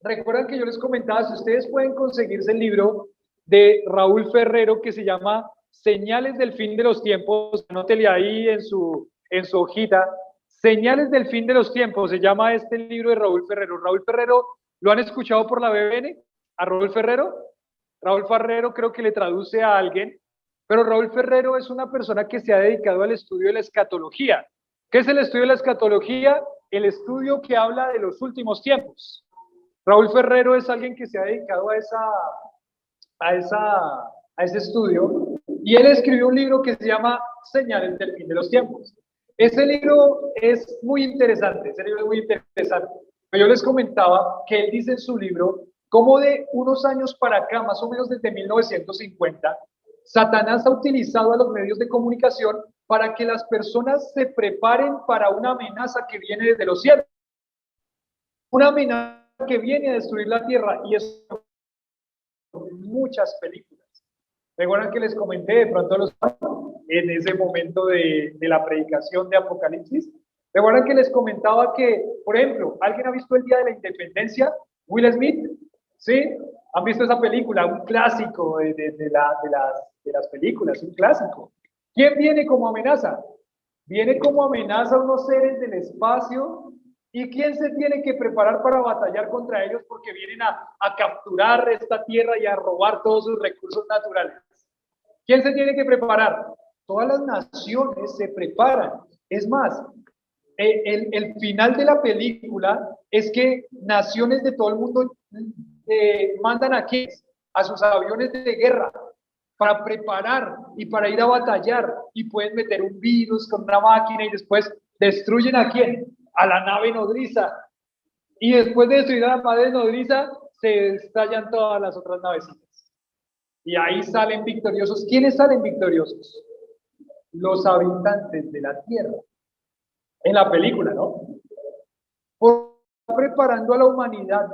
Recuerdan que yo les comentaba, si ustedes pueden conseguirse el libro de Raúl Ferrero que se llama Señales del fin de los tiempos, anótele ahí en su hojita, Señales del fin de los tiempos, se llama este libro de Raúl Ferrero. Raúl Ferrero, ¿lo han escuchado por la BBN? ¿A Raúl Ferrero? Raúl Ferrero creo que le traduce a alguien, pero Raúl Ferrero es una persona que se ha dedicado al estudio de la escatología. ¿Qué es el estudio de la escatología? El estudio que habla de los últimos tiempos. Raúl Ferrero es alguien que se ha dedicado a ese estudio y él escribió un libro que se llama Señales del fin de los tiempos. Ese libro es muy interesante, Pero yo les comentaba que él dice en su libro cómo de unos años para acá, más o menos desde 1950, Satanás ha utilizado a los medios de comunicación para que las personas se preparen para una amenaza que viene desde los cielos. Una amenaza que viene a destruir la tierra y es muchas películas. Recuerdan que les comenté de pronto en ese momento de la predicación de Apocalipsis. Recuerdan que les comentaba que, por ejemplo, ¿alguien ha visto el Día de la Independencia? Will Smith, ¿sí? ¿Han visto esa película? Un clásico de las películas, un clásico. ¿Quién viene como amenaza? Viene como amenaza a unos seres del espacio. ¿Y quién se tiene que preparar para batallar contra ellos? Porque vienen a capturar esta tierra y a robar todos sus recursos naturales. ¿Quién se tiene que preparar? Todas las naciones se preparan. Es más, el final de la película es que naciones de todo el mundo mandan aquí a sus aviones de guerra para preparar y para ir a batallar y pueden meter un virus con una máquina y después destruyen a quién, a la nave nodriza, y después de destruir a la nave nodriza se estallan todas las otras navecitas y ahí salen victoriosos. ¿Quiénes salen victoriosos? Los habitantes de la tierra, en la película, ¿no? Por preparando a la humanidad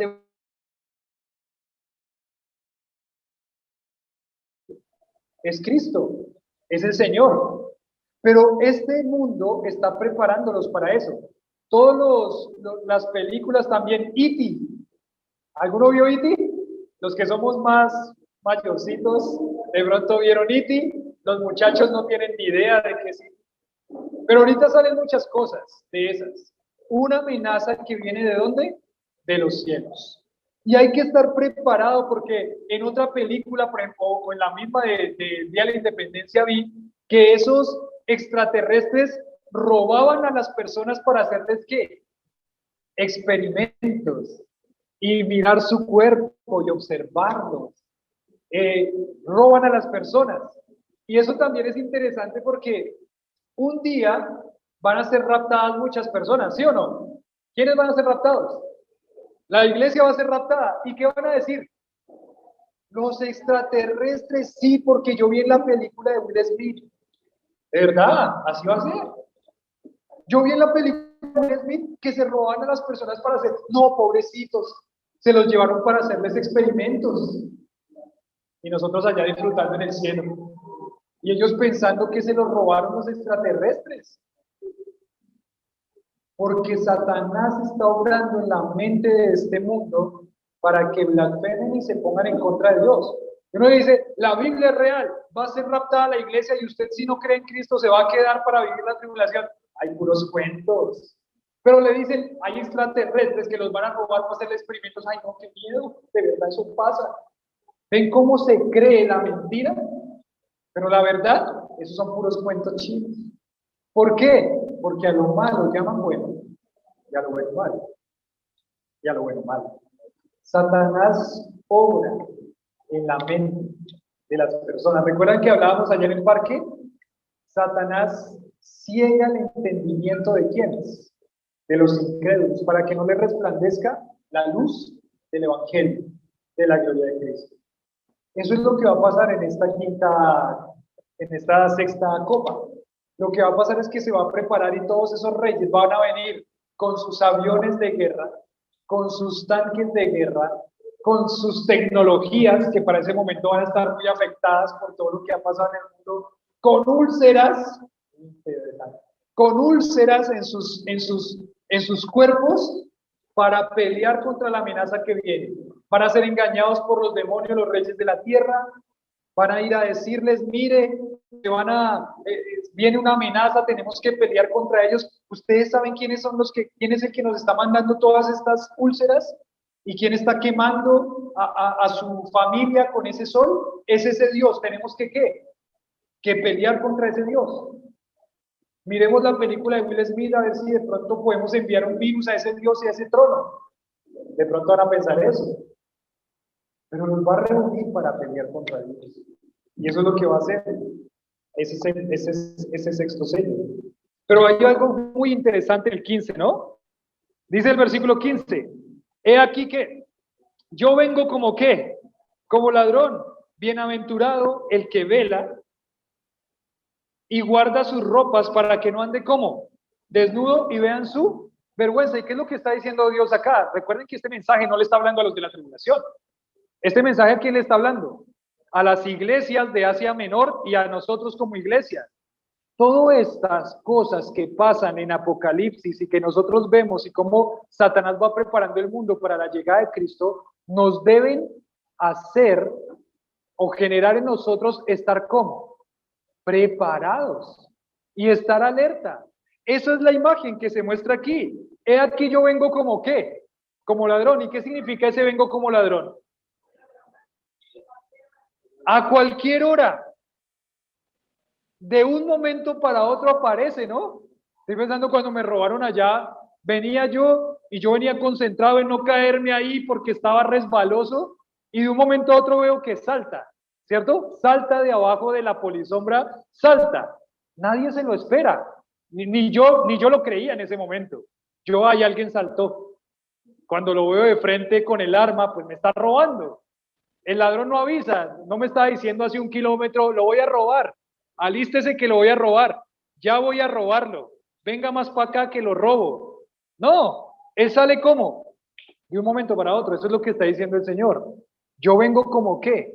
es Cristo, es el Señor. Pero este mundo está preparándolos para eso. Las películas también, E.T. ¿Alguno vio E.T.? Los que somos más mayorcitos, de pronto vieron E.T. Los muchachos no tienen ni idea de qué es E.T. Pero ahorita salen muchas cosas de esas. Una amenaza que viene ¿de dónde? De los cielos. Y hay que estar preparado porque en otra película, por ejemplo, o en la misma de Día de la Independencia, vi que esos extraterrestres robaban a las personas para hacerles ¿qué? Experimentos y mirar su cuerpo y observarlos. Roban a las personas. Y eso también es interesante porque un día van a ser raptadas muchas personas, ¿sí o no? ¿Quiénes van a ser raptados? La iglesia va a ser raptada. ¿Y qué van a decir? Los extraterrestres, sí, porque yo vi en la película de Will Smith. ¿De verdad? Así va a ser. Yo vi en la película de Will Smith que se robaban a las personas para hacer, no, pobrecitos, se los llevaron para hacerles experimentos. Y nosotros allá disfrutando en el cielo. Y ellos pensando que se los robaron los extraterrestres. Porque Satanás está obrando en la mente de este mundo para que blasfemen y se pongan en contra de Dios. Y uno dice, la Biblia es real, va a ser raptada la iglesia y usted si no cree en Cristo se va a quedar para vivir la tribulación. Hay puros cuentos. Pero le dicen, hay extraterrestres que los van a robar para hacer experimentos. Ay, no, qué miedo, de verdad eso pasa. ¿Ven cómo se cree la mentira? Pero la verdad, esos son puros cuentos chinos. ¿Por qué? Porque a lo malo llaman bueno y a lo bueno malo. Y a lo bueno malo. Satanás obra en la mente de las personas. ¿Recuerdan que hablábamos ayer en el parque? Satanás ciega el entendimiento de quiénes, de los incrédulos, para que no les resplandezca la luz del Evangelio, de la gloria de Cristo. Eso es lo que va a pasar en esta sexta copa. Lo que va a pasar es que se va a preparar y todos esos reyes van a venir con sus aviones de guerra, con sus tanques de guerra, con sus tecnologías que para ese momento van a estar muy afectadas por todo lo que ha pasado en el mundo, con úlceras en sus cuerpos para pelear contra la amenaza que viene. Van a ser engañados por los demonios, los reyes de la tierra, van a ir a decirles, mire, que viene una amenaza, tenemos que pelear contra ellos. ¿Ustedes saben quién es el que nos está mandando todas estas úlceras? ¿Y quién está quemando a su familia con ese sol? Es ese Dios. Tenemos que pelear contra ese Dios. Miremos la película de Will Smith a ver si de pronto podemos enviar un virus a ese Dios y a ese trono. De pronto van a pensar eso. Pero nos va a reunir para pelear contra Dios. Y eso es lo que va a hacer ese sexto sello. Pero hay algo muy interesante en el 15, ¿no? Dice el versículo 15, he aquí que yo vengo como ¿qué? Como ladrón, bienaventurado el que vela y guarda sus ropas para que no ande como desnudo y vean su vergüenza. ¿Y qué es lo que está diciendo Dios acá? Recuerden que este mensaje no le está hablando a los de la tribulación. Este mensaje, ¿a quién le está hablando? A las iglesias de Asia Menor y a nosotros como iglesia. Todas estas cosas que pasan en Apocalipsis y que nosotros vemos y cómo Satanás va preparando el mundo para la llegada de Cristo, nos deben hacer o generar en nosotros estar como preparados y estar alerta. Esa es la imagen que se muestra aquí. He aquí yo vengo como ¿qué? Como ladrón. ¿Y qué significa ese vengo como ladrón? A cualquier hora. De un momento para otro aparece, ¿no? Estoy pensando cuando me robaron allá, venía yo y yo venía concentrado en no caerme ahí porque estaba resbaloso y de un momento a otro veo que salta, ¿cierto? Salta de abajo de la polisombra, salta. Nadie se lo espera, ni yo lo creía en ese momento. Ahí alguien saltó. Cuando lo veo de frente con el arma, pues me está robando. El ladrón no avisa, no me está diciendo hace 1 kilómetro, lo voy a robar. Alístese que lo voy a robar, ya voy a robarlo, venga más para acá que lo robo. No, él sale como de un momento para otro, eso es lo que está diciendo el Señor. Yo vengo como ¿qué?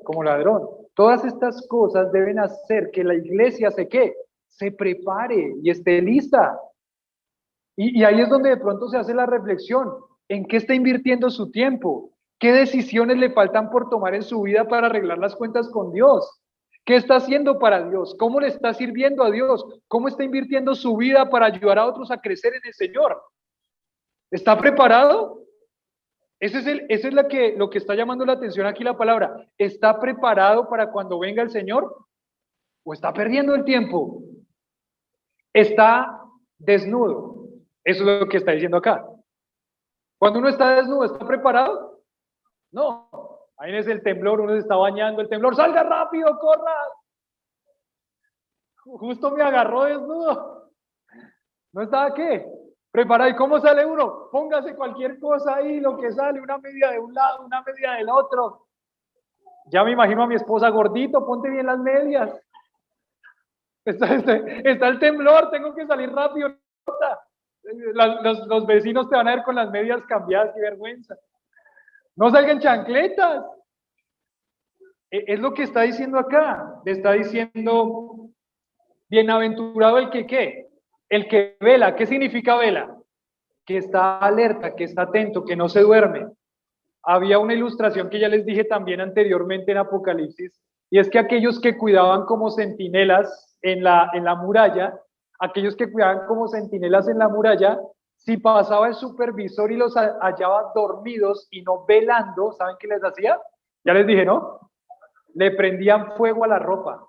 Como ladrón. Todas estas cosas deben hacer que la iglesia se prepare y esté lista. Y ahí es donde de pronto se hace la reflexión, ¿en qué está invirtiendo su tiempo? ¿Qué decisiones le faltan por tomar en su vida para arreglar las cuentas con Dios? ¿Qué está haciendo para Dios? ¿Cómo le está sirviendo a Dios? ¿Cómo está invirtiendo su vida para ayudar a otros a crecer en el Señor? ¿Está preparado? Eso es lo que está llamando la atención aquí la palabra. ¿Está preparado para cuando venga el Señor? ¿O está perdiendo el tiempo? ¿Está desnudo? Eso es lo que está diciendo acá. Cuando uno está desnudo, ¿está preparado? No. Ahí es el temblor, uno se está bañando, el temblor, salga rápido, corra. Justo me agarró desnudo. ¿No estaba qué? Preparado. ¿Y cómo sale uno? Póngase cualquier cosa ahí, lo que sale, una media de un lado, una media del otro. Ya me imagino a mi esposa, gordito, ponte bien las medias. Está el temblor, tengo que salir rápido. Los vecinos te van a ver con las medias cambiadas, qué vergüenza. No salgan chancletas. Es lo que está diciendo acá. Le está diciendo, bienaventurado el que ¿qué? El que vela. ¿Qué significa vela? Que está alerta, que está atento, que no se duerme. Había una ilustración que ya les dije también anteriormente en Apocalipsis, y es que aquellos que cuidaban como centinelas en la muralla, aquellos que cuidaban como centinelas en la muralla, Si pasaba el supervisor y los hallaba dormidos y no velando, ¿saben qué les hacía? Ya les dije, ¿no? Le prendían fuego a la ropa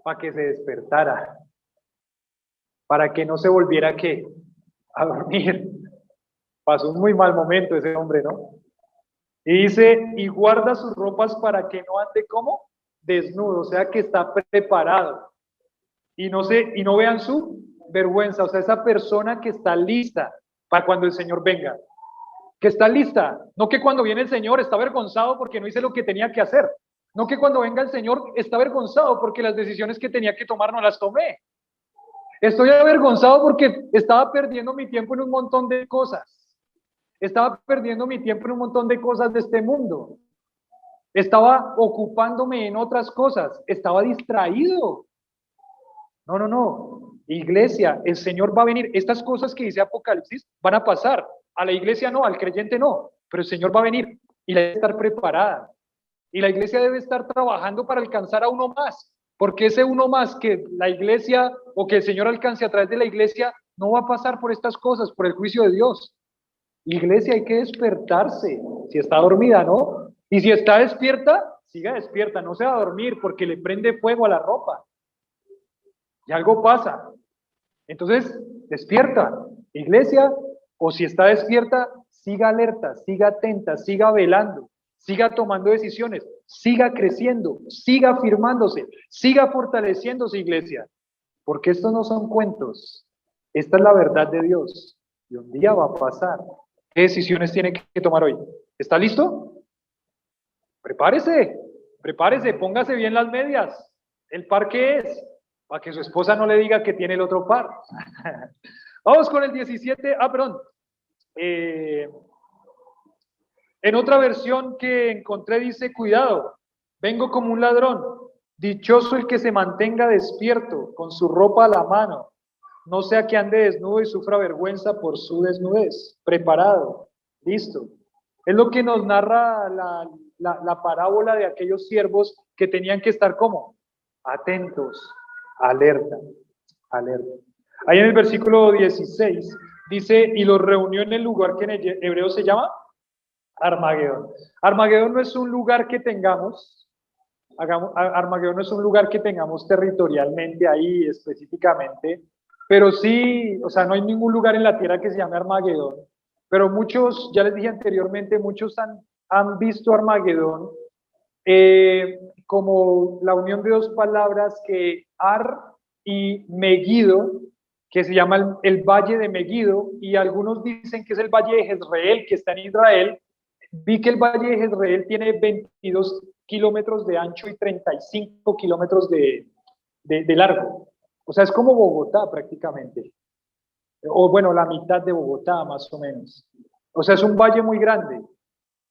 para que se despertara, para que no se volviera ¿qué? A dormir. Pasó un muy mal momento ese hombre, ¿no? Y dice, y guarda sus ropas para que no ande como desnudo, o sea que está preparado. Y no vean su vergüenza, o sea, esa persona que está lista para cuando el Señor venga, que está lista, no que cuando viene el Señor está avergonzado porque no hice lo que tenía que hacer, no que cuando venga el Señor está avergonzado porque las decisiones que tenía que tomar no las tomé. Estoy avergonzado porque estaba perdiendo mi tiempo en un montón de cosas. Estaba perdiendo mi tiempo en un montón de cosas de este mundo. Estaba ocupándome en otras cosas. Estaba distraído. No, no, no. Iglesia, el Señor va a venir. Estas cosas que dice Apocalipsis van a pasar. A la iglesia no, al creyente no. Pero el Señor va a venir y la debe estar preparada. Y la iglesia debe estar trabajando para alcanzar a uno más. Porque ese uno más que la iglesia o que el Señor alcance a través de la iglesia no va a pasar por estas cosas, por el juicio de Dios. Iglesia, hay que despertarse. Si está dormida, ¿no? Y si está despierta, siga despierta, no se va a dormir porque le prende fuego a la ropa. Y algo pasa. Entonces, despierta. Iglesia, o si está despierta, siga alerta, siga atenta, siga velando, siga tomando decisiones, siga creciendo, siga afirmándose, siga fortaleciéndose, iglesia. Porque estos no son cuentos. Esta es la verdad de Dios. Y un día va a pasar. ¿Qué decisiones tiene que tomar hoy? ¿Está listo? Prepárese, prepárese, póngase bien las medias. ¿El par qué es? Para que su esposa no le diga que tiene el otro par. Vamos con el 17. Perdón. En otra versión que encontré dice, cuidado, vengo como un ladrón. Dichoso el que se mantenga despierto, con su ropa a la mano. No sea que ande desnudo y sufra vergüenza por su desnudez. Preparado, listo. Es lo que nos narra la parábola de aquellos siervos que tenían que estar como atentos, alerta, alerta. Ahí en el versículo 16 dice, y los reunió en el lugar que en el hebreo se llama Armagedón. Armagedón no es un lugar que tengamos, Armagedón no es un lugar que tengamos territorialmente ahí específicamente, pero sí, o sea, no hay ningún lugar en la tierra que se llame Armagedón, pero muchos, ya les dije anteriormente, muchos han visto Armagedón como la unión de dos palabras que Ar y Megido, que se llama el Valle de Megido, y algunos dicen que es el Valle de Jezreel, que está en Israel. Vi que el Valle de Jezreel tiene 22 kilómetros de ancho y 35 kilómetros de largo. O sea, es como Bogotá prácticamente. O bueno, la mitad de Bogotá más o menos. O sea, es un valle muy grande,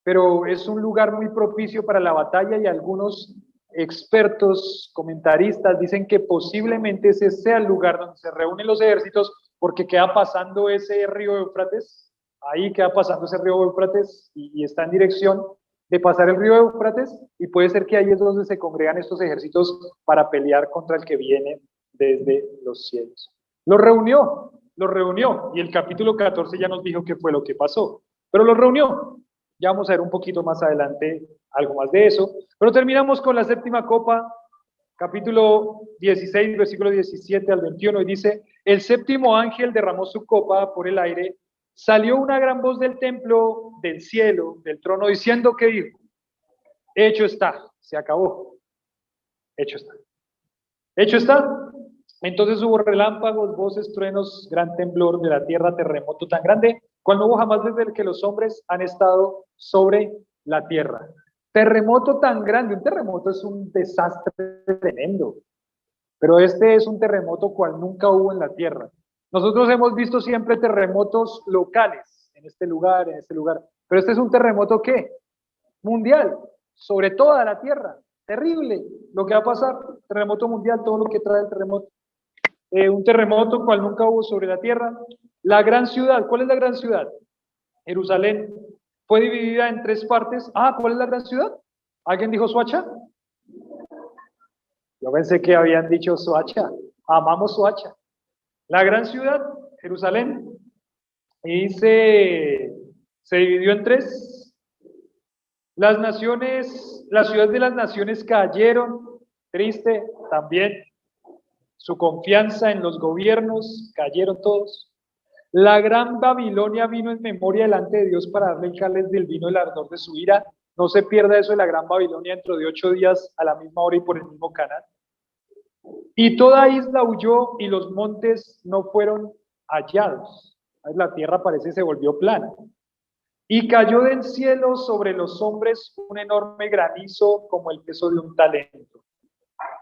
pero es un lugar muy propicio para la batalla y algunos expertos, comentaristas dicen que posiblemente ese sea el lugar donde se reúnen los ejércitos porque queda pasando ese río Éufrates, ahí queda pasando ese río Éufrates y está en dirección de pasar el río Éufrates y puede ser que ahí es donde se congregan estos ejércitos para pelear contra el que viene desde los cielos. Los reunió y el capítulo 14 ya nos dijo qué fue lo que pasó, pero los reunió. Ya vamos a ver un poquito más adelante algo más de eso. Pero terminamos con la séptima copa, capítulo 16, versículo 17 al 21, y dice, el séptimo ángel derramó su copa por el aire, salió una gran voz del templo, del cielo, del trono, diciendo que dijo, hecho está, se acabó, hecho está. Hecho está. Entonces hubo relámpagos, voces, truenos, gran temblor de la tierra, terremoto tan grande, cual no hubo jamás desde que los hombres han estado sobre la tierra. Terremoto tan grande, un terremoto es un desastre tremendo, pero este es un terremoto cual nunca hubo en la tierra. Nosotros hemos visto siempre terremotos locales, en este lugar, pero este es un terremoto ¿qué? Mundial, sobre toda la tierra. Terrible lo que va a pasar, terremoto mundial, todo lo que trae el terremoto. Un terremoto cual nunca hubo sobre la tierra. La gran ciudad, ¿cuál es la gran ciudad? Jerusalén fue dividida en 3 partes. ¿Cuál es la gran ciudad? ¿Alguien dijo Soacha? Yo pensé que habían dicho Soacha. Amamos Soacha. La gran ciudad, Jerusalén, Y dice, se dividió en tres. Las naciones, las ciudades de las naciones cayeron, triste también. Su confianza en los gobiernos, cayeron todos. La gran Babilonia vino en memoria delante de Dios para darle el cáliz del vino del ardor de su ira. No se pierda eso de la gran Babilonia dentro de 8 días a la misma hora y por el mismo canal. Y toda isla huyó y los montes no fueron hallados. La tierra parece que se volvió plana. Y cayó del cielo sobre los hombres un enorme granizo como el peso de un talento.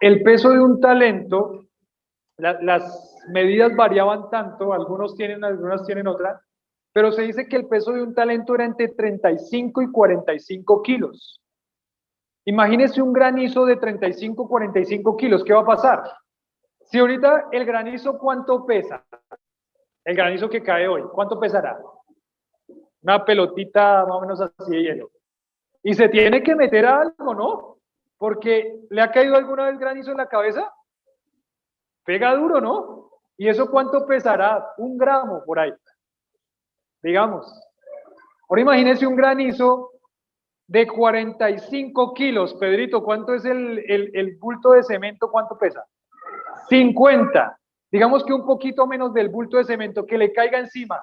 El peso de un talento, las medidas variaban tanto, algunos tienen, algunas tienen otras, pero se dice que el peso de un talento era entre 35 y 45 kilos. Imagínese un granizo de 35, 45 kilos, ¿qué va a pasar? Si ahorita el granizo, ¿cuánto pesa? El granizo que cae hoy, ¿cuánto pesará? Una pelotita más o menos así de hielo. Y se tiene que meter a algo, ¿no? Porque ¿le ha caído alguna vez granizo en la cabeza? Pega duro, ¿no? ¿Y eso cuánto pesará? 1 gramo por ahí, digamos. Ahora imagínese un granizo de 45 kilos. Pedrito, ¿cuánto es el bulto de cemento? ¿Cuánto pesa? 50. Digamos que un poquito menos del bulto de cemento que le caiga encima.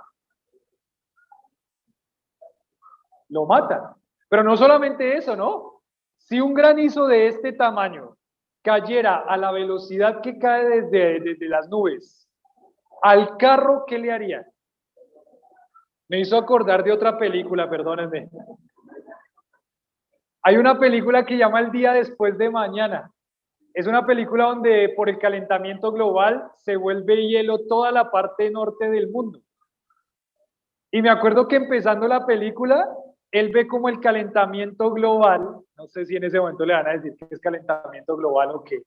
Lo mata. Pero no solamente eso, ¿no? Si un granizo de este tamaño cayera a la velocidad que cae desde las nubes, al carro, ¿qué le haría? Me hizo acordar de otra película, perdónenme. Hay una película que llama El día después de mañana. Es una película donde por el calentamiento global se vuelve hielo toda la parte norte del mundo. Y me acuerdo que empezando la película, él ve como el calentamiento global, no sé si en ese momento le van a decir que es calentamiento global o qué,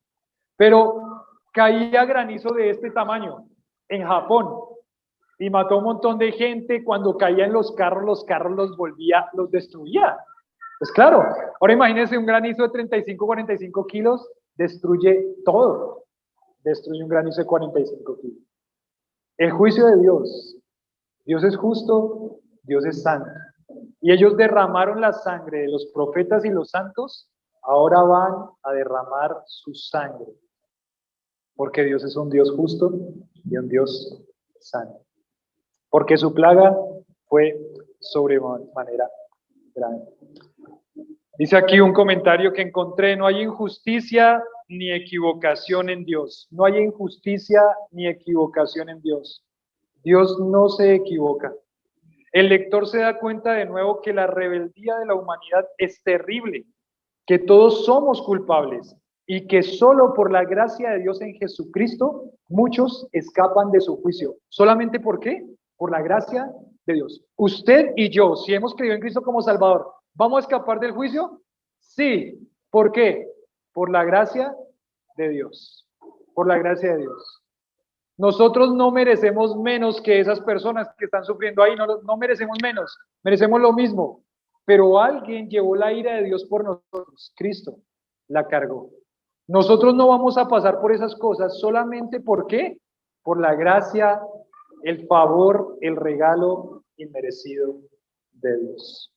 pero caía granizo de este tamaño en Japón y mató un montón de gente. Cuando caía en los carros los volvía, los destruía. Pues claro, ahora imagínense un granizo de 35, 45 kilos, destruye todo. Destruye un granizo de 45 kilos. El juicio de Dios. Dios es justo, Dios es santo. Y ellos derramaron la sangre de los profetas y los santos, ahora van a derramar su sangre. Porque Dios es un Dios justo y un Dios santo. Porque su plaga fue sobremanera grande. Dice aquí un comentario que encontré: no hay injusticia ni equivocación en Dios. No hay injusticia ni equivocación en Dios. Dios no se equivoca. El lector se da cuenta de nuevo que la rebeldía de la humanidad es terrible, que todos somos culpables y que solo por la gracia de Dios en Jesucristo muchos escapan de su juicio. ¿Solamente por qué? Por la gracia de Dios. Usted y yo, si hemos creído en Cristo como Salvador, ¿vamos a escapar del juicio? Sí. ¿Por qué? Por la gracia de Dios. Por la gracia de Dios. Nosotros no merecemos menos que esas personas que están sufriendo ahí, no merecemos menos, merecemos lo mismo. Pero alguien llevó la ira de Dios por nosotros, Cristo la cargó. Nosotros no vamos a pasar por esas cosas solamente ¿por qué? Por la gracia, el favor, el regalo inmerecido de Dios.